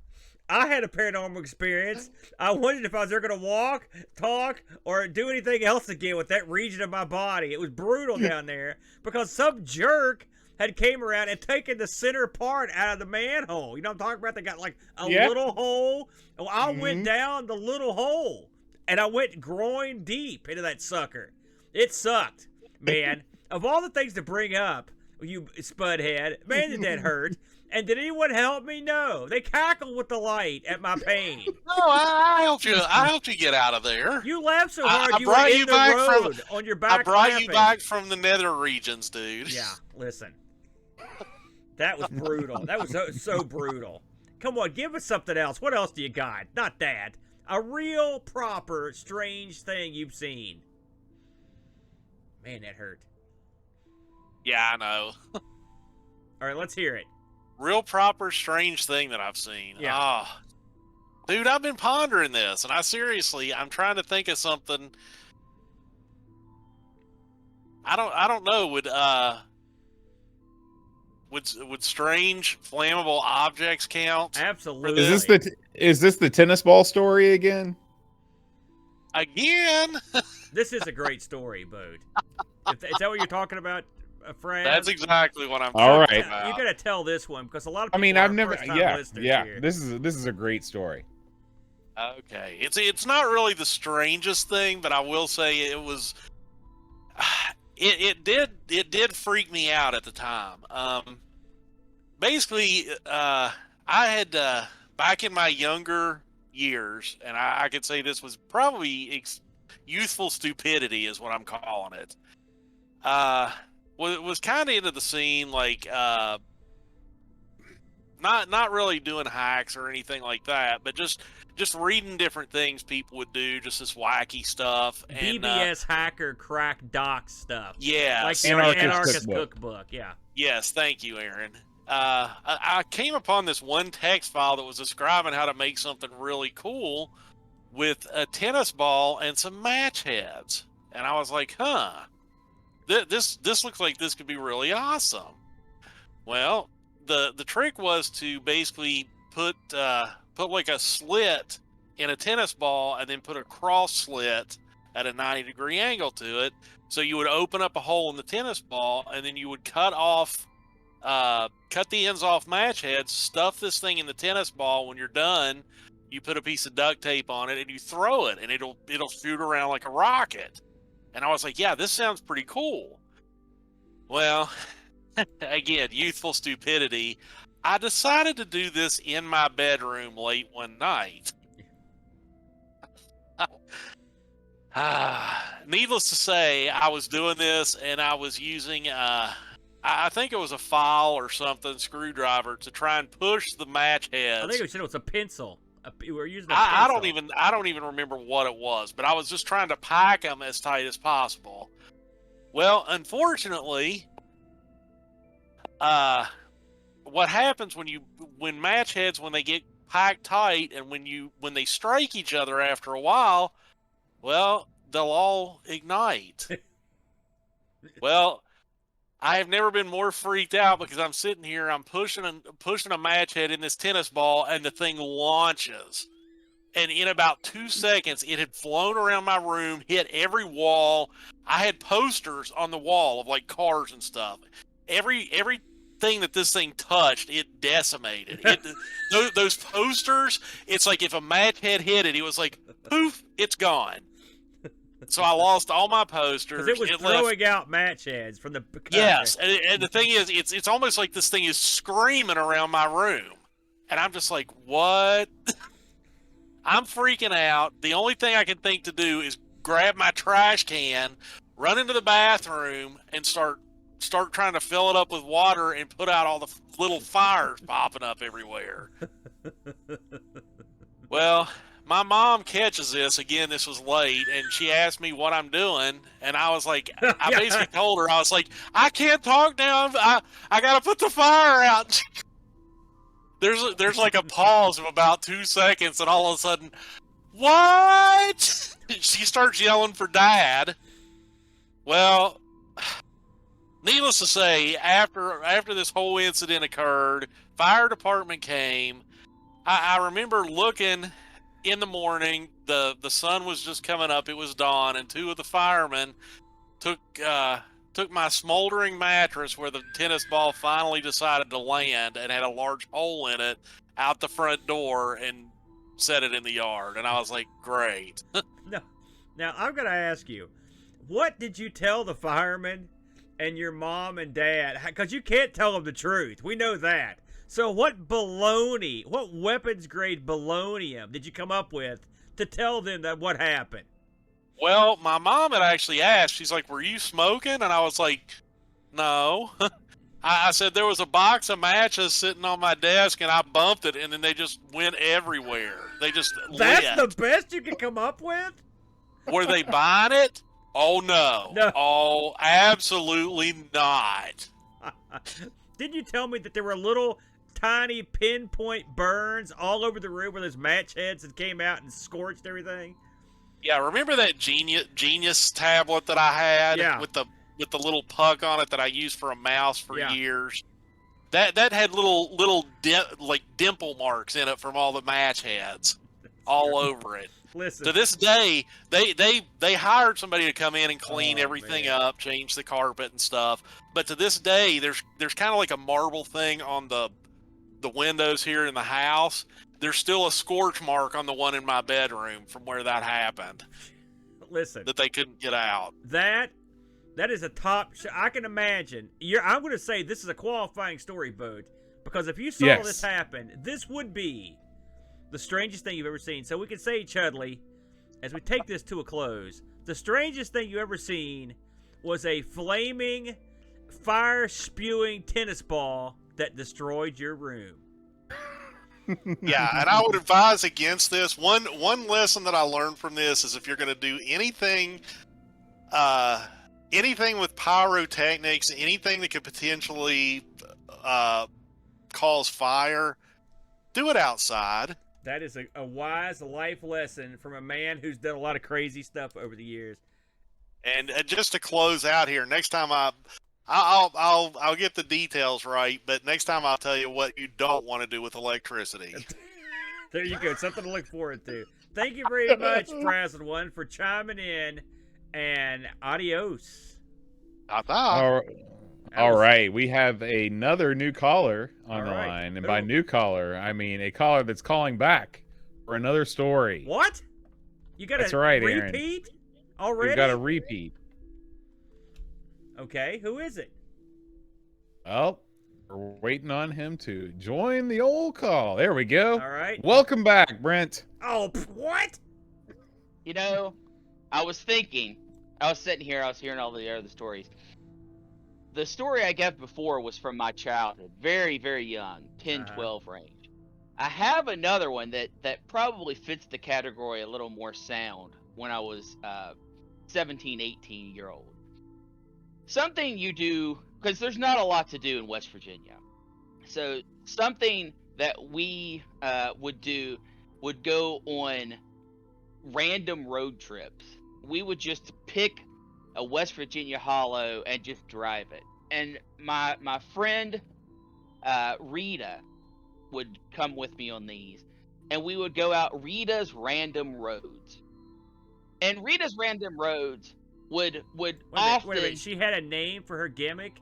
I had a paranormal experience. I wondered if I was ever going to walk, talk, or do anything else again with that region of my body. It was brutal down there because some jerk had came around and taken the center part out of the manhole. You know what I'm talking about? They got like a little hole. Well, I went down the little hole, and I went groin deep into that sucker. It sucked, man. Of all the things to bring up, you spudhead, man, did that hurt. And did anyone help me? No. They cackled with delight at my pain. No, I helped you. I helped you get out of there. You laughed so hard I you were brought in you the back road from, on your back. I brought laughing. you back from the nether regions, dude. Yeah, listen. That was brutal. That was so brutal. Come on, give us something else. What else do you got? Not that. A real, proper, strange thing you've seen. Man, that hurt. Yeah, I know. All right, let's hear it. Real proper strange thing that I've seen. Yeah. Ah. Dude, I've been pondering this, and I'm trying to think of something. I don't know. Would strange flammable objects count? Absolutely. Is this the tennis ball story again? Again? This is a great story, Bode. Is that what you're talking about, Fran? That's exactly what I'm All talking right. about. You got to tell this one because a lot of people I mean, are I've never. first-time Yeah. listeners here. This is a great story. Okay, it's not really the strangest thing, but I will say it was. It did freak me out at the time. Basically, I had back in my younger years, and I could say this was probably youthful stupidity is what I'm calling it. Was kind of into the scene, like not really doing hacks or anything like that, but just reading different things people would do, just this wacky stuff. And, BBS hacker crack doc stuff. Yeah, like the Anarchist Anarchist Cookbook. Cookbook. Yeah. Yes, thank you, Aaron. I came upon this one text file that was describing how to make something really cool with a tennis ball and some match heads, and I was like, huh. This looks like this could be really awesome. Well, the trick was to basically put like a slit in a tennis ball and then put a cross slit at a 90-degree angle to it. So you would open up a hole in the tennis ball and then you would cut the ends off match heads, stuff this thing in the tennis ball. When you're done, you put a piece of duct tape on it and you throw it and it'll shoot around like a rocket. And I was like, yeah, this sounds pretty cool. Well, again, youthful stupidity. I decided to do this in my bedroom late one night. Needless to say, I was doing this and I was using, I think it was a file or something, screwdriver, to try and push the match heads. I think we said it was a pencil. We were using a pencil. I don't even remember what it was, but I was just trying to pack them as tight as possible. Well, unfortunately, what happens when match heads, when they get packed tight and when they strike each other after a while, well, they'll all ignite. Well, I have never been more freaked out because I'm sitting here, I'm pushing a match head in this tennis ball, and the thing launches. And in about 2 seconds, it had flown around my room, hit every wall. I had posters on the wall of like cars and stuff. Everything that this thing touched, it decimated. Those posters, it's like if a match head hit it was like, poof, it's gone. So I lost all my posters. Because it was throwing out match heads from the cover. Yes, and the thing is, it's almost like this thing is screaming around my room. And I'm just like, what? I'm freaking out. The only thing I can think to do is grab my trash can, run into the bathroom, and start trying to fill it up with water and put out all the little fires popping up everywhere. Well, my mom catches this again. This was late, and she asked me what I'm doing, and I was like, I basically told her, I was like, I can't talk now. I gotta put the fire out. There's like a pause of about 2 seconds, and all of a sudden, what? She starts yelling for Dad. Well, needless to say, after this whole incident occurred, fire department came. I remember looking in the morning. The sun was just coming up. It was dawn, and 2 of the firemen took my smoldering mattress where the tennis ball finally decided to land and had a large hole in it out the front door and set it in the yard. And I was like, great. No. Now, I'm going to ask you, what did you tell the firemen and your mom and dad? Because you can't tell them the truth. We know that. So what baloney, what weapons-grade baloney did you come up with to tell them that what happened? Well, my mom had actually asked. She's like, were you smoking? And I was like, no. I said there was a box of matches sitting on my desk, and I bumped it, and then they just went everywhere. They just That's lit. the best you can come up with? Were they buying it? Oh, no. No. Oh, absolutely not. Didn't you tell me that there were little tiny pinpoint burns all over the room where those match heads that came out and scorched everything? Yeah, remember that Genius tablet that I had with the little puck on it that I used for a mouse for years? That had little dimple marks in it from all the match heads all over it. Listen. To this day, they hired somebody to come in and clean everything up, change the carpet and stuff. But to this day, there's kind of like a marble thing on the windows here in the house. There's still a scorch mark on the one in my bedroom from where that happened. Listen. That they couldn't get out. That is a top I can imagine. I'm going to say this is a qualifying story, Boat, because if you saw this happen, this would be the strangest thing you've ever seen. So we can say, Chudley, as we take this to a close, the strangest thing you ever seen was a flaming, fire-spewing tennis ball that destroyed your room. Yeah, and I would advise against this. One lesson that I learned from this is if you're going to do anything with pyrotechnics, anything that could potentially cause fire, do it outside. That is a wise life lesson from a man who's done a lot of crazy stuff over the years. And just to close out here, next time I'll get the details right, but next time I'll tell you what you don't want to do with electricity. There you go. Something to look forward to. Thank you very much, Frazzled One, for chiming in, and adios. All right. We have another new caller on the right. line. And by new caller, I mean a caller that's calling back for another story. What? You got That's a right, Aaron. repeat already? We've got a repeat. Okay, who is it? Well, we're waiting on him to join the old call. There we go. All right. Welcome back, Brent. Oh, what? You know, I was sitting here, I was hearing all the other stories. The story I gave before was from my childhood, very, very young, 10, 12 range. I have another one that probably fits the category a little more sound when I was 17, 18-year-old. Something you do, because there's not a lot to do in West Virginia. So something that we would do would go on random road trips. We would just pick a West Virginia hollow and just drive it. And my friend Rita would come with me on these, and we would go out Rita's Random Roads. And Rita's Random Roads would often... Wait a minute, she had a name for her gimmick?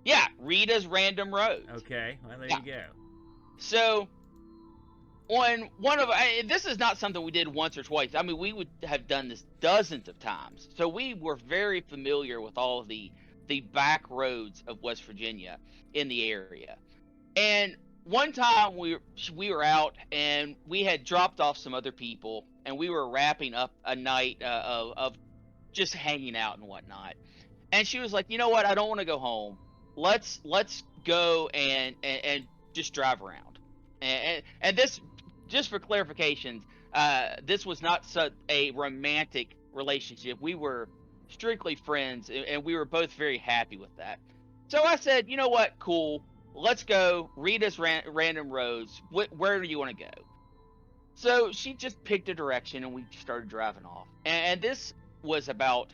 Yeah, Rita's Random Roads. Okay, well, there you go. So, on one of... this is not something we did once or twice. I mean, we would have done this dozens of times. So we were very familiar with all of the back roads of West Virginia in the area. And one time we were out, and we had dropped off some other people, and we were wrapping up a night of just hanging out and whatnot. And she was like, you know what, I don't want to go home. Let's go and just drive around. And this, just for clarification, this was not a romantic relationship. We were strictly friends, and we were both very happy with that. So I said, you know what, cool, let's go. Rita's random roads. Where do you want to go? So she just picked a direction, and we started driving off. And this was about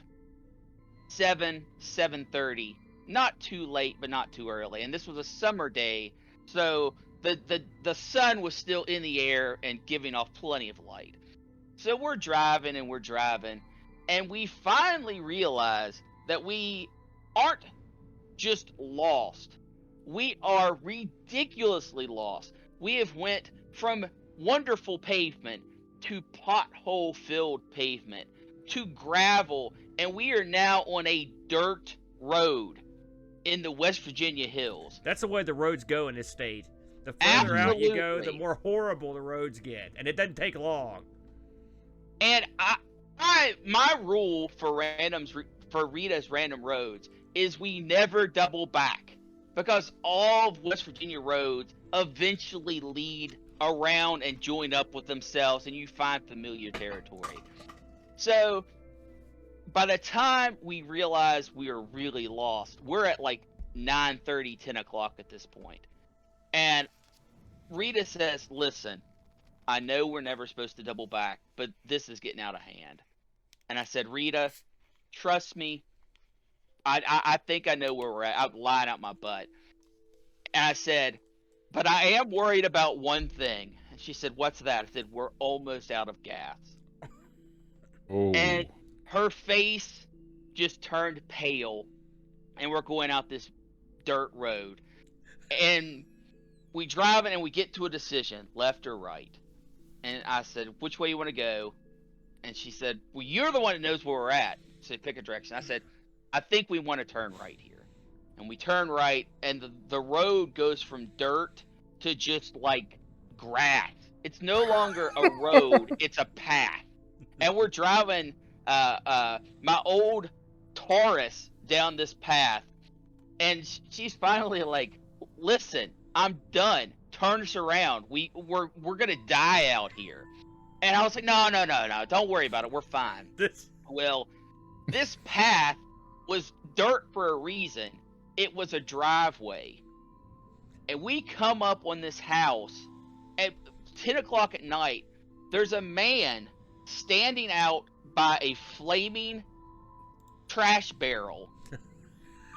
7:30, not too late, but not too early. And this was a summer day, so the sun was still in the air and giving off plenty of light. So we're driving, and we finally realize that we aren't just lost. We are ridiculously lost. We have went from wonderful pavement to pothole-filled pavement to gravel, and we are now on a dirt road in the West Virginia hills. That's the way the roads go in this state. The further out you go, the Absolutely. more horrible the roads get, and it doesn't take long. And my rule for Rita's random roads is we never double back, because all of West Virginia roads eventually lead around and join up with themselves, and you find familiar territory. So by the time we realize we are really lost, we're at like 9:30, 10 o'clock at this point. And Rita says, listen, I know we're never supposed to double back, but this is getting out of hand. And I said, Rita, trust me, I think I know where we're at. I'm lying out my butt. And I said, but I am worried about one thing. And she said, what's that? I said, we're almost out of gas. Oh. And her face just turned pale, and we're going out this dirt road. And we drive it, and we get to a decision, left or right. And I said, which way you want to go? And she said, well, you're the one that knows where we're at. So pick a direction. I said, I think we want to turn right here. And we turn right, and the road goes from dirt to just like grass. It's no longer a road, it's a path. And we're driving my old Taurus down this path. And she's finally like, listen, I'm done. Turn us around. We're gonna die out here. And I was like, no, don't worry about it. We're fine. Well, this path was dirt for a reason. It was a driveway. And we come up on this house at 10 o'clock at night. There's a man standing out by a flaming trash barrel.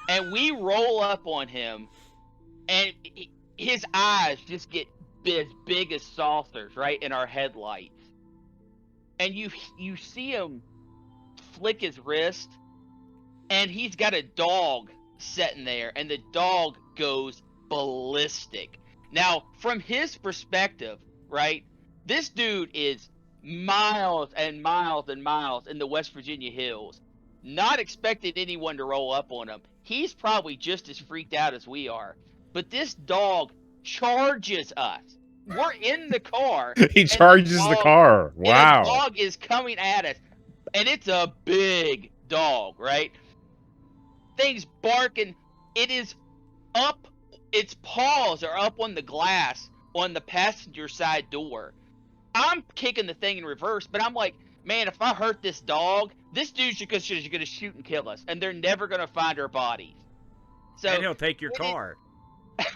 And we roll up on him, and his eyes just get as big as saucers, right, in our headlights. And you see him flick his wrist, and he's got a dog sitting there, and the dog goes ballistic. Now, from his perspective, right, this dude is miles and miles and miles in the West Virginia hills, not expecting anyone to roll up on him. He's probably just as freaked out as we are. But this dog charges us. We're in the car. He charges the car. Wow. And the dog is coming at us. And it's a big dog, right? Thing's barking. It is up. Its paws are up on the glass on the passenger side door. I'm kicking the thing in reverse, but I'm like, man, if I hurt this dog, this dude's just going to shoot and kill us, and they're never going to find our bodies. So, and he'll take your car.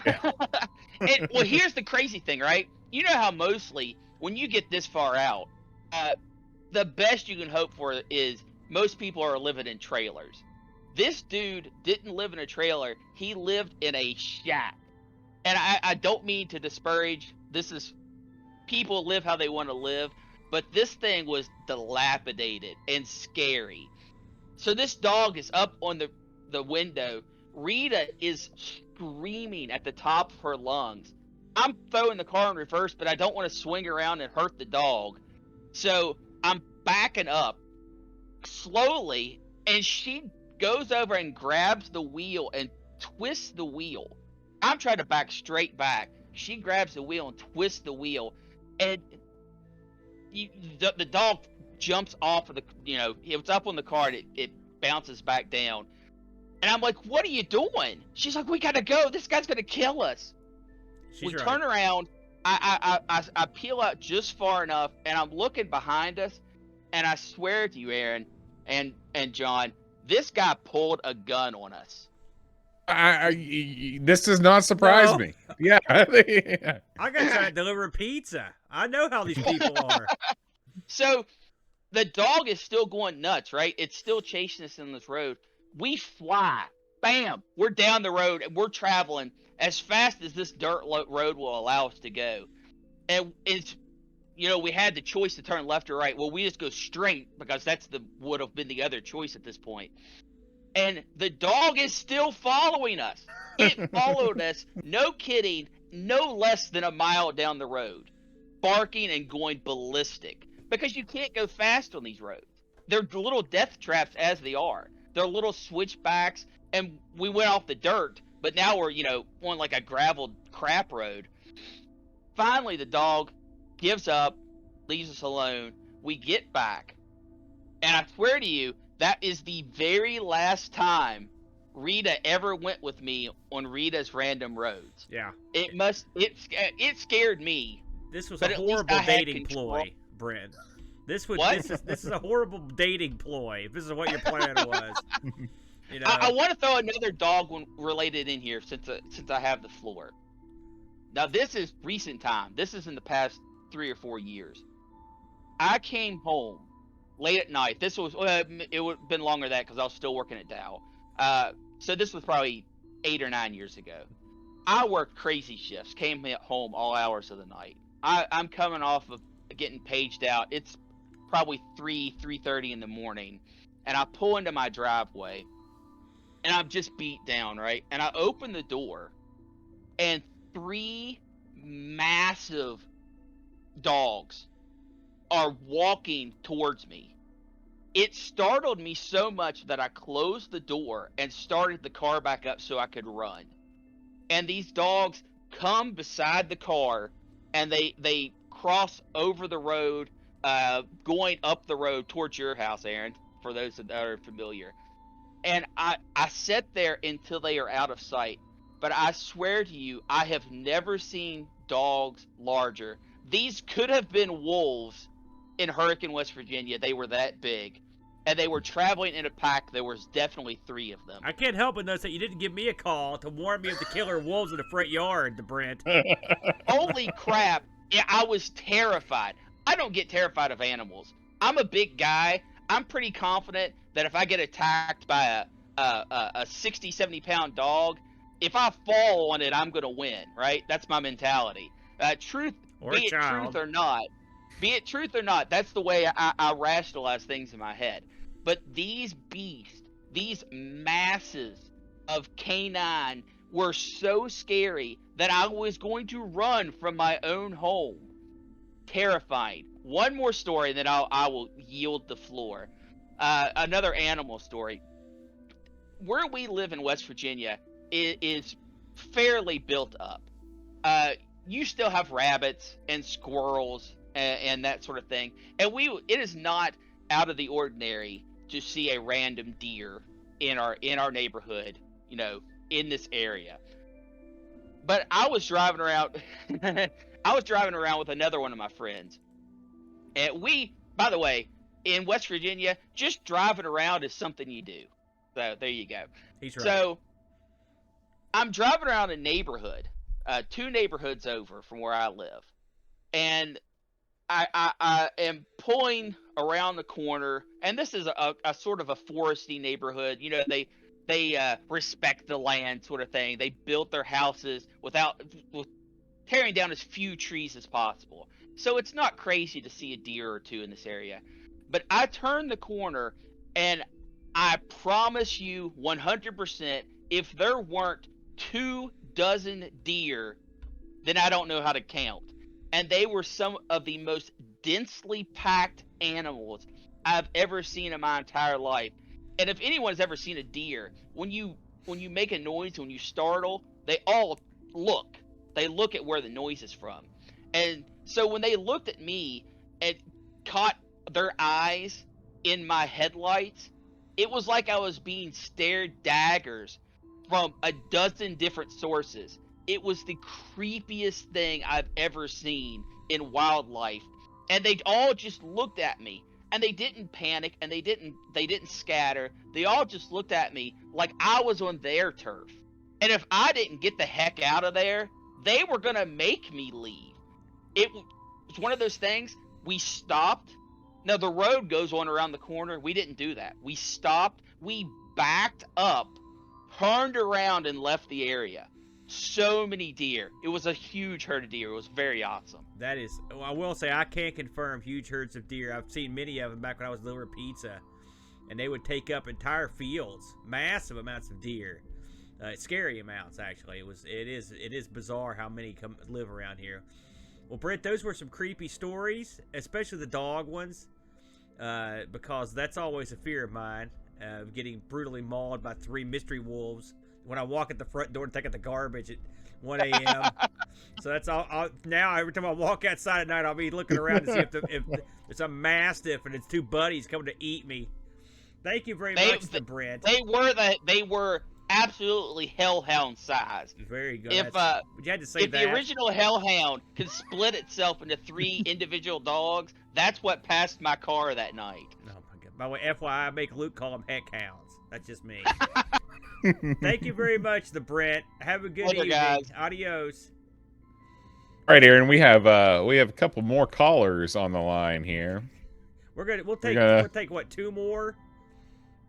Well, here's the crazy thing, right? You know how mostly, when you get this far out, the best you can hope for is most people are living in trailers. This dude didn't live in a trailer. He lived in a shack. And I don't mean to disparage. This is, people live how they want to live. But this thing was dilapidated and scary. So this dog is up on the window. Rita is screaming at the top of her lungs. I'm throwing the car in reverse, but I don't want to swing around and hurt the dog. So I'm backing up slowly, and she goes over and grabs the wheel and twists the wheel. I'm trying to back straight back. She grabs the wheel and twists the wheel, and the dog jumps off of the, it was up on the car, and it bounces back down. And I'm like, what are you doing? She's like, we gotta go. This guy's gonna kill us. We turn around, I peel out just far enough, and I'm looking behind us, and I swear to you, Aaron and John, this guy pulled a gun on us. This does not surprise No. me. Yeah. I got trying to deliver pizza. I know how these people are. So the dog is still going nuts, right? It's still chasing us in this road. We fly. Bam! We're down the road, and we're traveling as fast as this dirt road will allow us to go. And it's, we had the choice to turn left or right. Well, we just go straight because would have been the other choice at this point. And the dog is still following us. It followed us, no kidding, no less than a mile down the road, barking and going ballistic because you can't go fast on these roads. They're little death traps as they are. They're little switchbacks, and we went off the dirt, but now we're, on like a graveled crap road. Finally, the dog gives up, leaves us alone. We get back, and I swear to you, that is the very last time Rita ever went with me on Rita's random roads. Yeah. It scared me. This was a horrible dating ploy, Brent. This is a horrible dating ploy. If this is what your plan was. I want to throw another dog one related in here since I have the floor. Now this is recent time. This is in the past 3 or 4 years. I came home late at night. This was it would have been longer than that because I was still working at Dow. So this was probably 8 or 9 years ago. I worked crazy shifts. Came home all hours of the night. I'm coming off of getting paged out. It's probably 3:30 in the morning, and I pull into my driveway, and I'm just beat down, right? And I open the door, and 3 massive dogs are walking towards me. It startled me so much that I closed the door and started the car back up so I could run. And these dogs come beside the car, and they cross over the road, going up the road towards your house, Aaron, for those that are familiar. And I sat there until they are out of sight. But I swear to you, I have never seen dogs larger. These could have been wolves in Hurricane, West Virginia. They were that big. And they were traveling in a pack. There was definitely 3 of them. I can't help but notice that you didn't give me a call to warn me of the killer wolves in the front yard, Brent. Holy crap. Yeah, I was terrified. I don't get terrified of animals. I'm a big guy. I'm pretty confident that if I get attacked by a 60, 70-pound dog, if I fall on it, I'm going to win, right? That's my mentality. Truth or not, that's the way I rationalize things in my head. But these beasts, these masses of canine were so scary that I was going to run from my own home. Terrifying. One more story, and then I will yield the floor. Another animal story. Where we live in West Virginia is fairly built up. You still have rabbits and squirrels and that sort of thing. And it is not out of the ordinary to see a random deer in our neighborhood, in this area. But I was driving around with another one of my friends. And by the way, in West Virginia, just driving around is something you do. So there you go. He's right. So I'm driving around a neighborhood, 2 neighborhoods over from where I live. And I am pulling around the corner, and this is a sort of a foresty neighborhood. They respect the land sort of thing. They built their houses with tearing down as few trees as possible. So it's not crazy to see a deer or 2 in this area. But I turn the corner, and I promise you 100%, if there weren't 24 deer, then I don't know how to count. And they were some of the most densely packed animals I've ever seen in my entire life. And if anyone's ever seen a deer, when you make a noise, when you startle, they all look. They look at where the noise is from. And so when they looked at me and caught their eyes in my headlights, it was like I was being stared daggers from a dozen different sources. it was the creepiest thing I've ever seen in wildlife. And they all just looked at me, and they didn't panic, and they didn't scatter. They all just looked at me like I was on their turf. And if I didn't get the heck out of there, they were gonna make me leave. It was one of those things. We stopped. Now the road goes on around the corner. We didn't do that. We stopped. We backed up, turned around, and left the area. So many deer. It was a huge herd of deer. It was very awesome. That is, well, I will say I can't confirm huge herds of deer. I've seen many of them back when I was delivering pizza, and they would take up entire fields, massive amounts of deer, scary amounts actually. It is bizarre how many live around here. Well, Brent, those were some creepy stories, especially the dog ones, because that's always a fear of mine, of getting brutally mauled by 3 mystery wolves when I walk at the front door and take out the garbage at 1 a.m. So that's all. Now every time I walk outside at night, I'll be looking around to see if it's a mastiff and it's 2 buddies coming to eat me. Thank you very much, Brent. They were absolutely hellhound sized. Very good. If you had to say if the original hellhound could split itself into 3 individual dogs, that's what passed my car that night. Oh my god! By the way, FYI, I make Luke call them heck hounds. That's just me. Thank you very much, Brent. Have a good evening. Guys. Adios. All right, Aaron. We have a couple more callers on the line here. We'll take what, 2 more?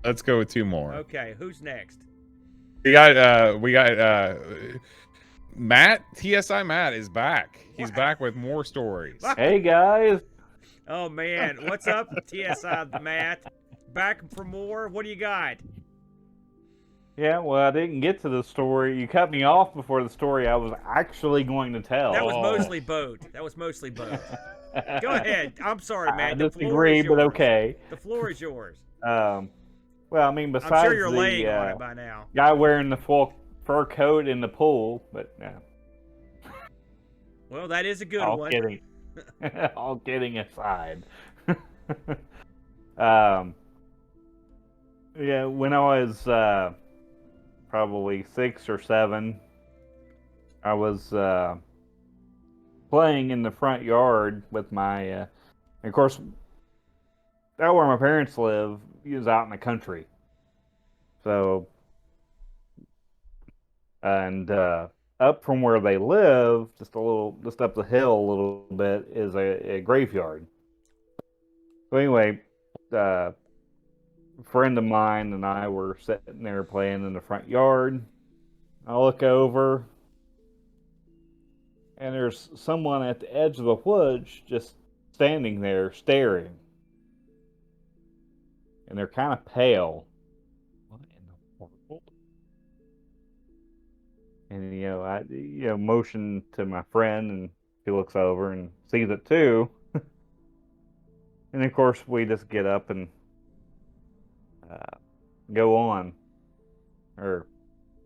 Let's go with 2 more. Okay, who's next? We got Matt. TSI Matt is back. He's back with more stories. Hey guys. Oh man, what's up, TSI Matt? Back for more. What do you got? Yeah, well, I didn't get to the story. You cut me off before the story I was actually going to tell. That was mostly boat. Go ahead. I'm sorry, Matt. I disagree, but okay. The floor is yours. Well, I mean, besides I'm sure you're laying on it by now. Guy wearing the full fur coat in the pool, but yeah. Well, that is a good one. Kidding. All kidding aside. Yeah, when I was probably 6 or 7, I was playing in the front yard with my, of course, out where my parents live, he was out in the country. So, and up from where they live, just up the hill a little bit, is a graveyard. So anyway, a friend of mine and I were sitting there playing in the front yard. I look over, and there's someone at the edge of the woods just standing there staring. And they're kind of pale. What in the world? And I motion to my friend, and he looks over and sees it too. And of course, we just get up and go on, or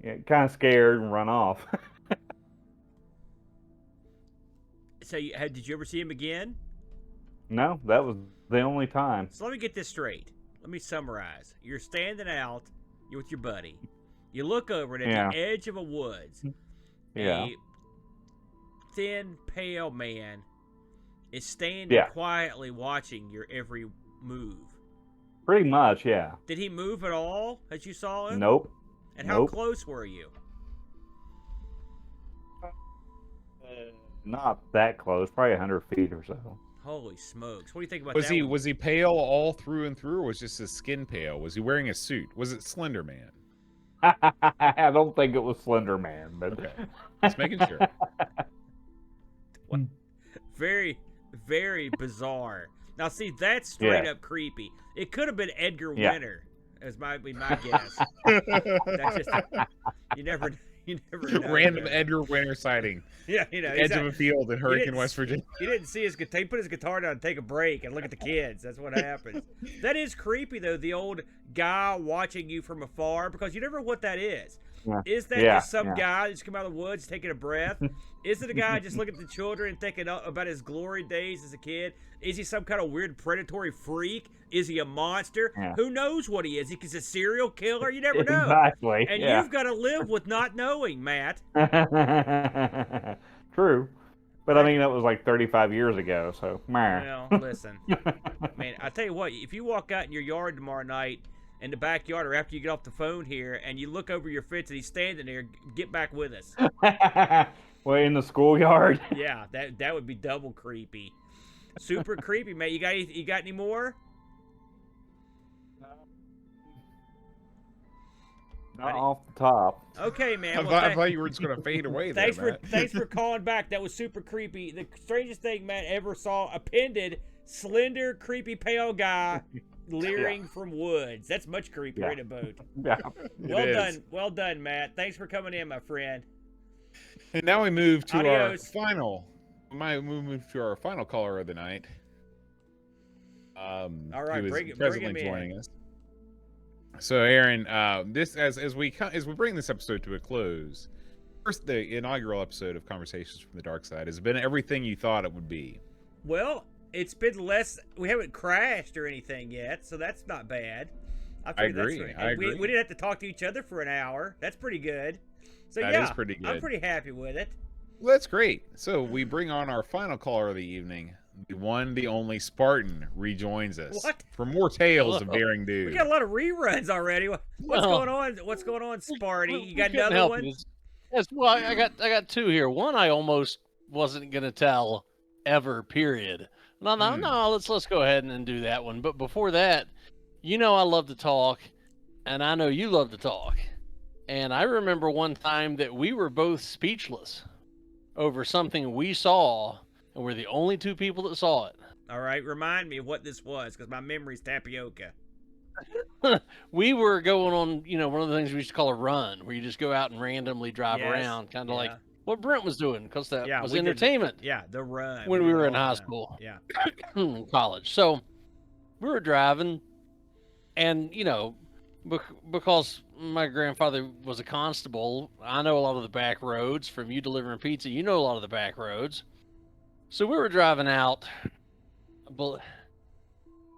kind of scared and run off. So, did you ever see him again? No, that was the only time. So let me get this straight. Let me summarize. You're standing out. You're with your buddy. You look over it at the edge of a woods. Yeah. A thin, pale man is standing quietly watching your every move. Pretty much, yeah. Did he move at all as you saw him? Nope. And how close were you? Not that close, probably 100 feet or so. Holy smokes. What do you think about that? Was he pale all through and through, or was just his skin pale? Was he wearing a suit? Was it Slender Man? I don't think it was Slender Man, but okay. Just making sure. Very, very bizarre. Now, see, that's straight up creepy. It could have been Edgar Winter, as might be my guess. That's just you never know. Random Edgar Winter sighting. Yeah, edge of a field in Hurricane, West Virginia. He didn't see he put his guitar down and take a break and look at the kids. That's what happens. That is creepy, though, the old guy watching you from afar, because you never know what that is. Is that just some guy that's come out of the woods taking a breath? Is it a guy just looking at the children and thinking about his glory days as a kid? Is he some kind of weird predatory freak? Is he a monster? Yeah. Who knows what he is? He's a serial killer? You never know. Exactly. And yeah. you've got to live with not knowing, Matt. True. But I mean, that was like 35 years ago, so Well, listen. Man, I tell you what, if you walk out in your yard tomorrow night, in the backyard, or after you get off the phone here, and you look over your fence and he's standing there, get back with us. Well, in the schoolyard. Yeah, that would be double creepy. Super creepy, mate. You got any more? Not off the top. Okay, man. I thought you were just going to fade away there, Thanks for calling back. That was super creepy. The strangest thing Matt ever saw, appended, slender, creepy, pale guy leering from woods. That's much creepier in a boat. Yeah. Well done, Matt. Thanks for coming in, my friend. And now we move to Adios. We move to our final caller of the night. All right, who is bring presently him joining us. So, Aaron, this as we bring this episode to a close, first the inaugural episode of Conversations from the Darkside has been everything you thought it would be. Well, it's been less. We haven't crashed or anything yet, so that's not bad. I agree. We didn't have to talk to each other for an hour. That's pretty good. So that is pretty good. I'm pretty happy with it. Well, that's great. So we bring on our final caller of the evening. The one, the only Spartan rejoins us. What? For more tales of daring do. We got a lot of reruns already. What's going on? What's going on, Sparty? You got another one? Yes, well, I got two here. One I almost wasn't gonna tell ever. Period. No, let's go ahead and do that one. But before that, I love to talk, and I know you love to talk. And I remember one time that we were both speechless over something we saw, and we're the only two people that saw it. All right, remind me of what this was, because my memory's tapioca. We were going on, one of the things we used to call a run, where you just go out and randomly drive around, kind of like what Brent was doing, because that was entertainment. The run. When we were in high school. Yeah. College. So we were driving, and, because my grandfather was a constable, I know a lot of the back roads. From you delivering pizza, you know a lot of the back roads. So we were driving out,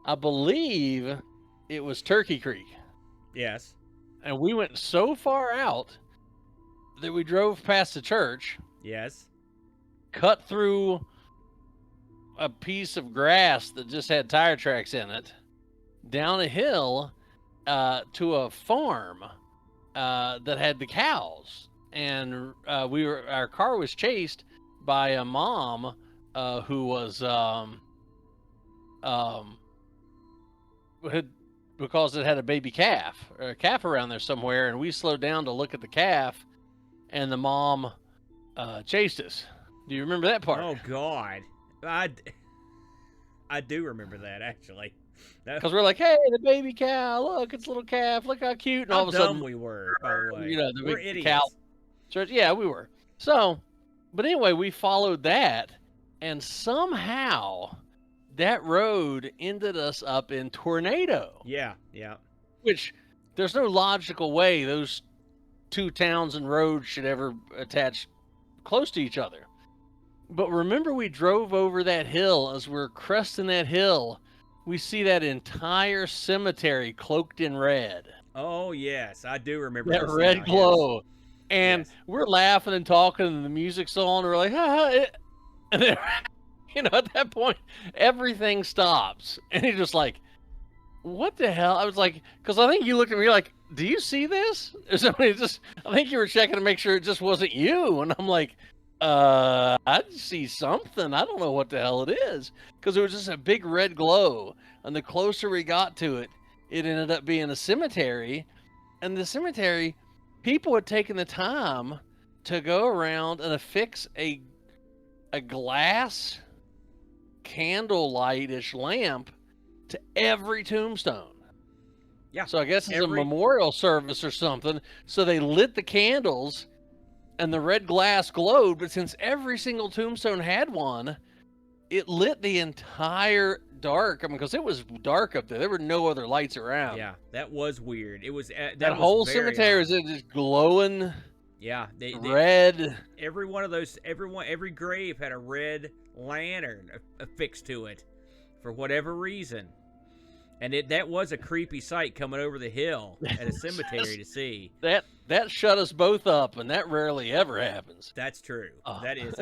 I believe it was Turkey Creek. Yes. And we went so far out that we drove past the church. Yes. Cut through a piece of grass that just had tire tracks in it, down a hill to a farm that had the cows. And our car was chased by a mom who was because it had a baby calf or a calf around there somewhere, and we slowed down to look at the calf, and the mom chased us. Do you remember that part? Oh God, I do remember that, actually. Because we're like, hey, the baby cow, look, it's a little calf, look how cute, and all of a sudden we were, by the way. The we're big idiots. cow church. Yeah, we were. So, but anyway, we followed that, and somehow that road ended us up in Tornado. Yeah. Which, there's no logical way those two towns and roads should ever attach close to each other. But remember, we drove over that hill. As we're cresting that hill, we see that entire cemetery cloaked in red. Oh, yes. I do remember that red glow. Yes. And we're laughing and talking, and the music's on, and we're like, and then, at that point, everything stops. And you're just like, what the hell? I was like, because I think you looked at me like, do you see this? Or somebody I think you were checking to make sure it just wasn't you. And I'm like, I see something. I don't know what the hell it is. Because it was just a big red glow. And the closer we got to it, it ended up being a cemetery. And the cemetery, people had taken the time to go around and affix a glass candlelight-ish lamp to every tombstone. Yeah. So I guess it's a memorial service or something. So they lit the candles and the red glass glowed, but since every single tombstone had one, it lit the entire dark. I mean, because it was dark up there. There were no other lights around. Yeah, that was weird. It was That was whole very cemetery odd. was just glowing. Yeah, red. Every one of those, every grave had a red lantern affixed to it, for whatever reason. And that was a creepy sight coming over the hill at a cemetery to see. That shut us both up, and that rarely ever happens. That's true. Oh. That is.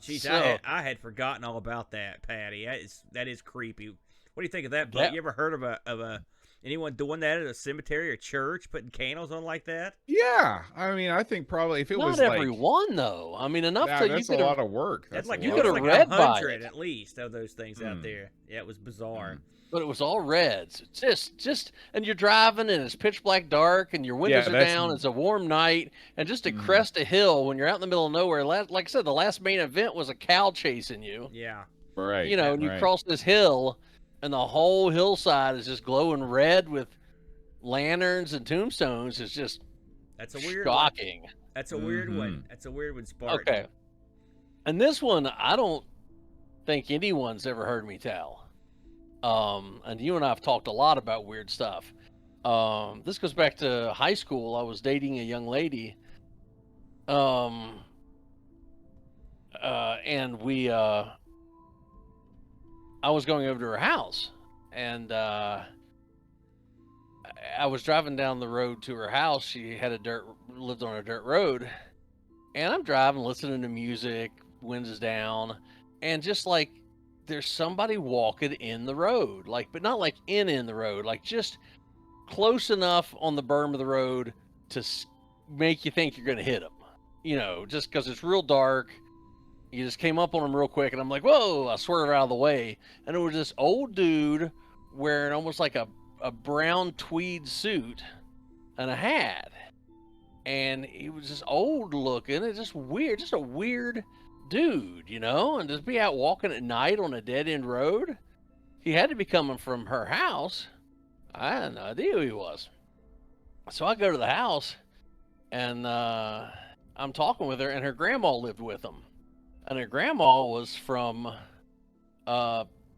Geez, So- I had forgotten all about that, Patty. That is creepy. What do you think of that, Blake? You ever heard of anyone doing that at a cemetery or church, putting candles on like that? Yeah, I mean, I think probably if it Not was like everyone though. I mean, enough to you that's could a lot of work. That's That's like a you lot could of have read by 100 it. at least of those things out there. Yeah, it was bizarre. But it was all reds. Just, and you're driving and it's pitch black dark and your windows are that's- down. It's a warm night, and just to crest a hill when you're out in the middle of nowhere. Like I said, the last main event was a cow chasing you. Yeah. Right. You know, and you right. cross this hill, and the whole hillside is just glowing red with lanterns and tombstones. It's just That's a weird shocking. one. That's a weird one. That's a weird one, Spartan. Okay. And this one, I don't think anyone's ever heard me tell. And you and I have talked a lot about weird stuff. This goes back to high school. I was dating a young lady. And I was going over to her house, and I was driving down the road to her house. She had lived on a dirt road, and I'm driving, listening to music, winds is down, and just like there's somebody walking in the road, like, but not like in the road, like just close enough on the berm of the road to make you think you're gonna hit them, you know, just because it's real dark. You just came up on him real quick, and I'm like, whoa, I swerve out of the way. And it was this old dude wearing almost like a brown tweed suit and a hat. And he was just old looking. It's just weird, just a weird dude, you know? And just be out walking at night on a dead end road. He had to be coming from her house. I had no idea who he was. So I go to the house, and I'm talking with her, and her grandma lived with them. And her grandma was from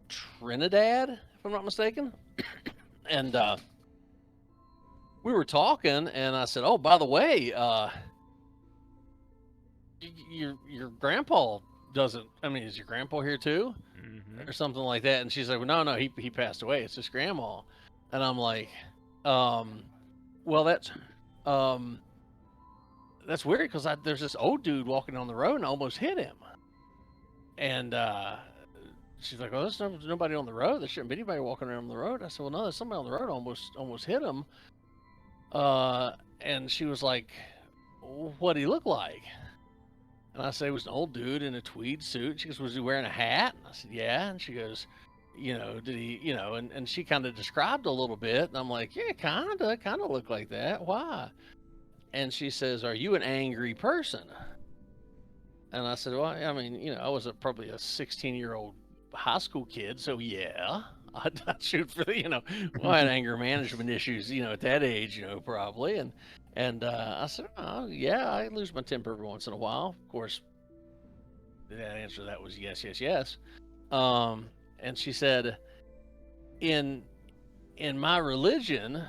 Trinidad, if I'm not mistaken. And we were talking, and I said, "Oh, by the way, your grandpa doesn't. I mean, is your grandpa here too, or something like that?" And she's like, "Well, no, he passed away. It's just grandma." And I'm like, "Well, that's weird because there's this old dude walking on the road, and I almost hit him." And she's like, "Oh, there's nobody on the road. There shouldn't be anybody walking around the road." I said, "Well, no, there's somebody on the road. Almost hit him." And she was like, "What'd he look like?" And I said, "It was an old dude in a tweed suit." She goes, "Was he wearing a hat?" And I said, "Yeah." And she goes, "You know, did he, you know," and she kind of described a little bit. And I'm like, "Yeah, kind of look like that. Why?" And she says, "Are you an angry person?" And I said, "Well, I mean, you know, I was probably a 16-year-old high school kid, so yeah, I'd shoot for the, you know, well, I had anger management issues, you know, at that age, you know, probably." And I said, "Oh, yeah, I lose my temper every once in a while." Of course, the answer to that was yes, yes, yes. And she said, in my religion,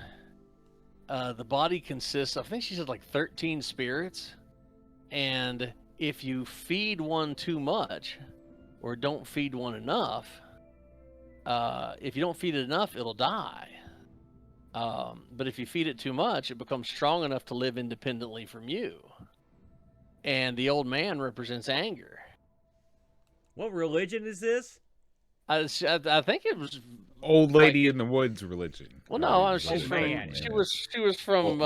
the body consists, I think she said, like 13 spirits, and if you feed one too much or don't feed one enough, if you don't feed it enough, it'll die. But if you feed it too much, it becomes strong enough to live independently from you. And the old man represents anger. What religion is this? I think it was Old lady in the woods religion. Well, no, she's Oh, from man. she was from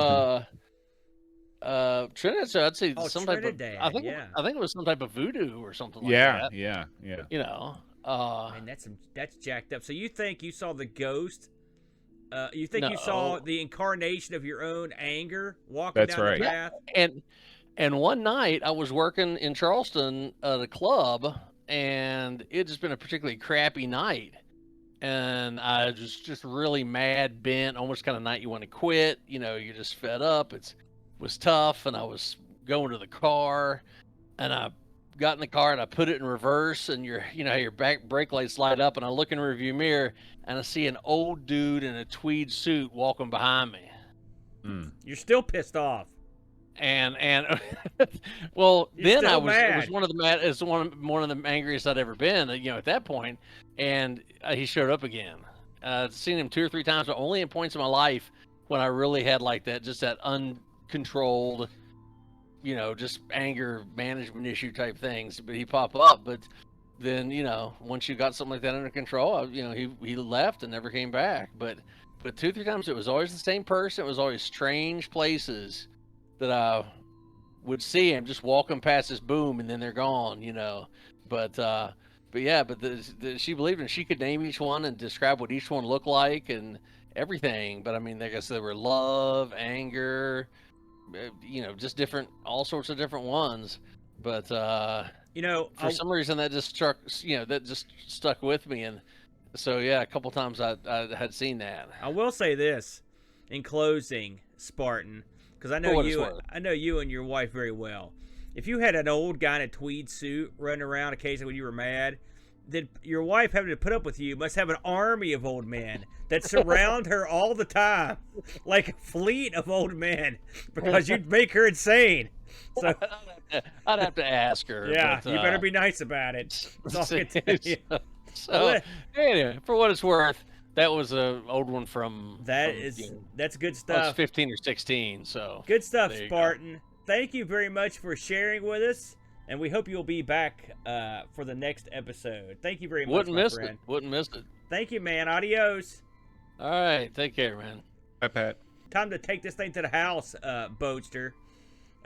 Trinidad. So I'd say some Trinidad, type of I think it was some type of voodoo or something like that. Yeah. You know, And that's jacked up. So you think you saw the ghost? You think you saw the incarnation of your own anger walking That's down right. the path? And one night I was working in Charleston at a club, and it just been a particularly crappy night. And I was just really mad, bent, almost kind of night you want to quit. You know, you're just fed up. It was tough, and I was going to the car, and I got in the car and I put it in reverse, and your back brake lights light up, and I look in the rearview mirror and I see an old dude in a tweed suit walking behind me. You're still pissed off. And well, You're then still it mad. was one of the angriest I'd ever been, at that point. And he showed up again. I've seen him 2 or 3 times, but only in points in my life when I really had like that uncontrolled, just anger management issue type things. But he pop up. But then, once you got something like that under control, he left and never came back. But 2 or 3 times it was always the same person. It was always strange places that I would see him just walking past this boom, and then they're gone, But she believed in. She could name each one and describe what each one looked like and everything. But I mean, I guess there were love, anger, just different, all sorts of different ones. But for some reason that just stuck with me. And so yeah, a couple times I had seen that. I will say this in closing, Spartan, because I know you and your wife very well. If you had an old guy in a tweed suit running around occasionally when you were mad, then your wife having to put up with you must have an army of old men that surround her all the time, like a fleet of old men, because you'd make her insane. So I'd have to ask her. Yeah, but, you better be nice about it. That's all I can tell you. So anyway, for what it's worth, that was an old one from that's good I stuff. was 15 or 16, so Good stuff, there you Spartan. Thank you very much for sharing with us, and we hope you'll be back for the next episode. Thank you very much, Wouldn't my miss friend. it. Wouldn't miss it. Thank you, man. Adios. All right, take care, man. Bye, Pat. Time to take this thing to the house, Boatster.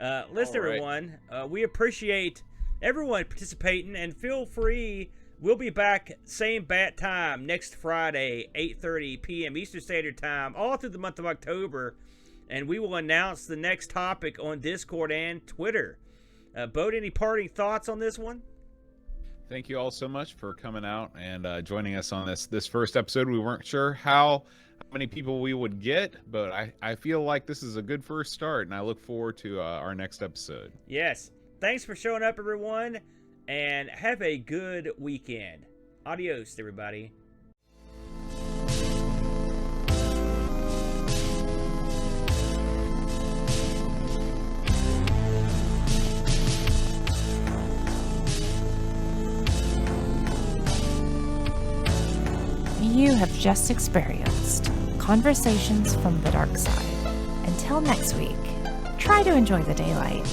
Listen, All right. everyone, we appreciate everyone participating, and feel free. We'll be back same bat time next Friday, 8:30 p.m. Eastern Standard Time, all through the month of October, and we will announce the next topic on Discord and Twitter. Boat, any parting thoughts on this one? Thank you all so much for coming out and joining us on this first episode. We weren't sure how many people we would get, but I feel like this is a good first start, and I look forward to our next episode. Yes. Thanks for showing up, everyone, and have a good weekend. Adios, everybody. You have just experienced Conversations from the Darkside. Until next week, try to enjoy the daylight.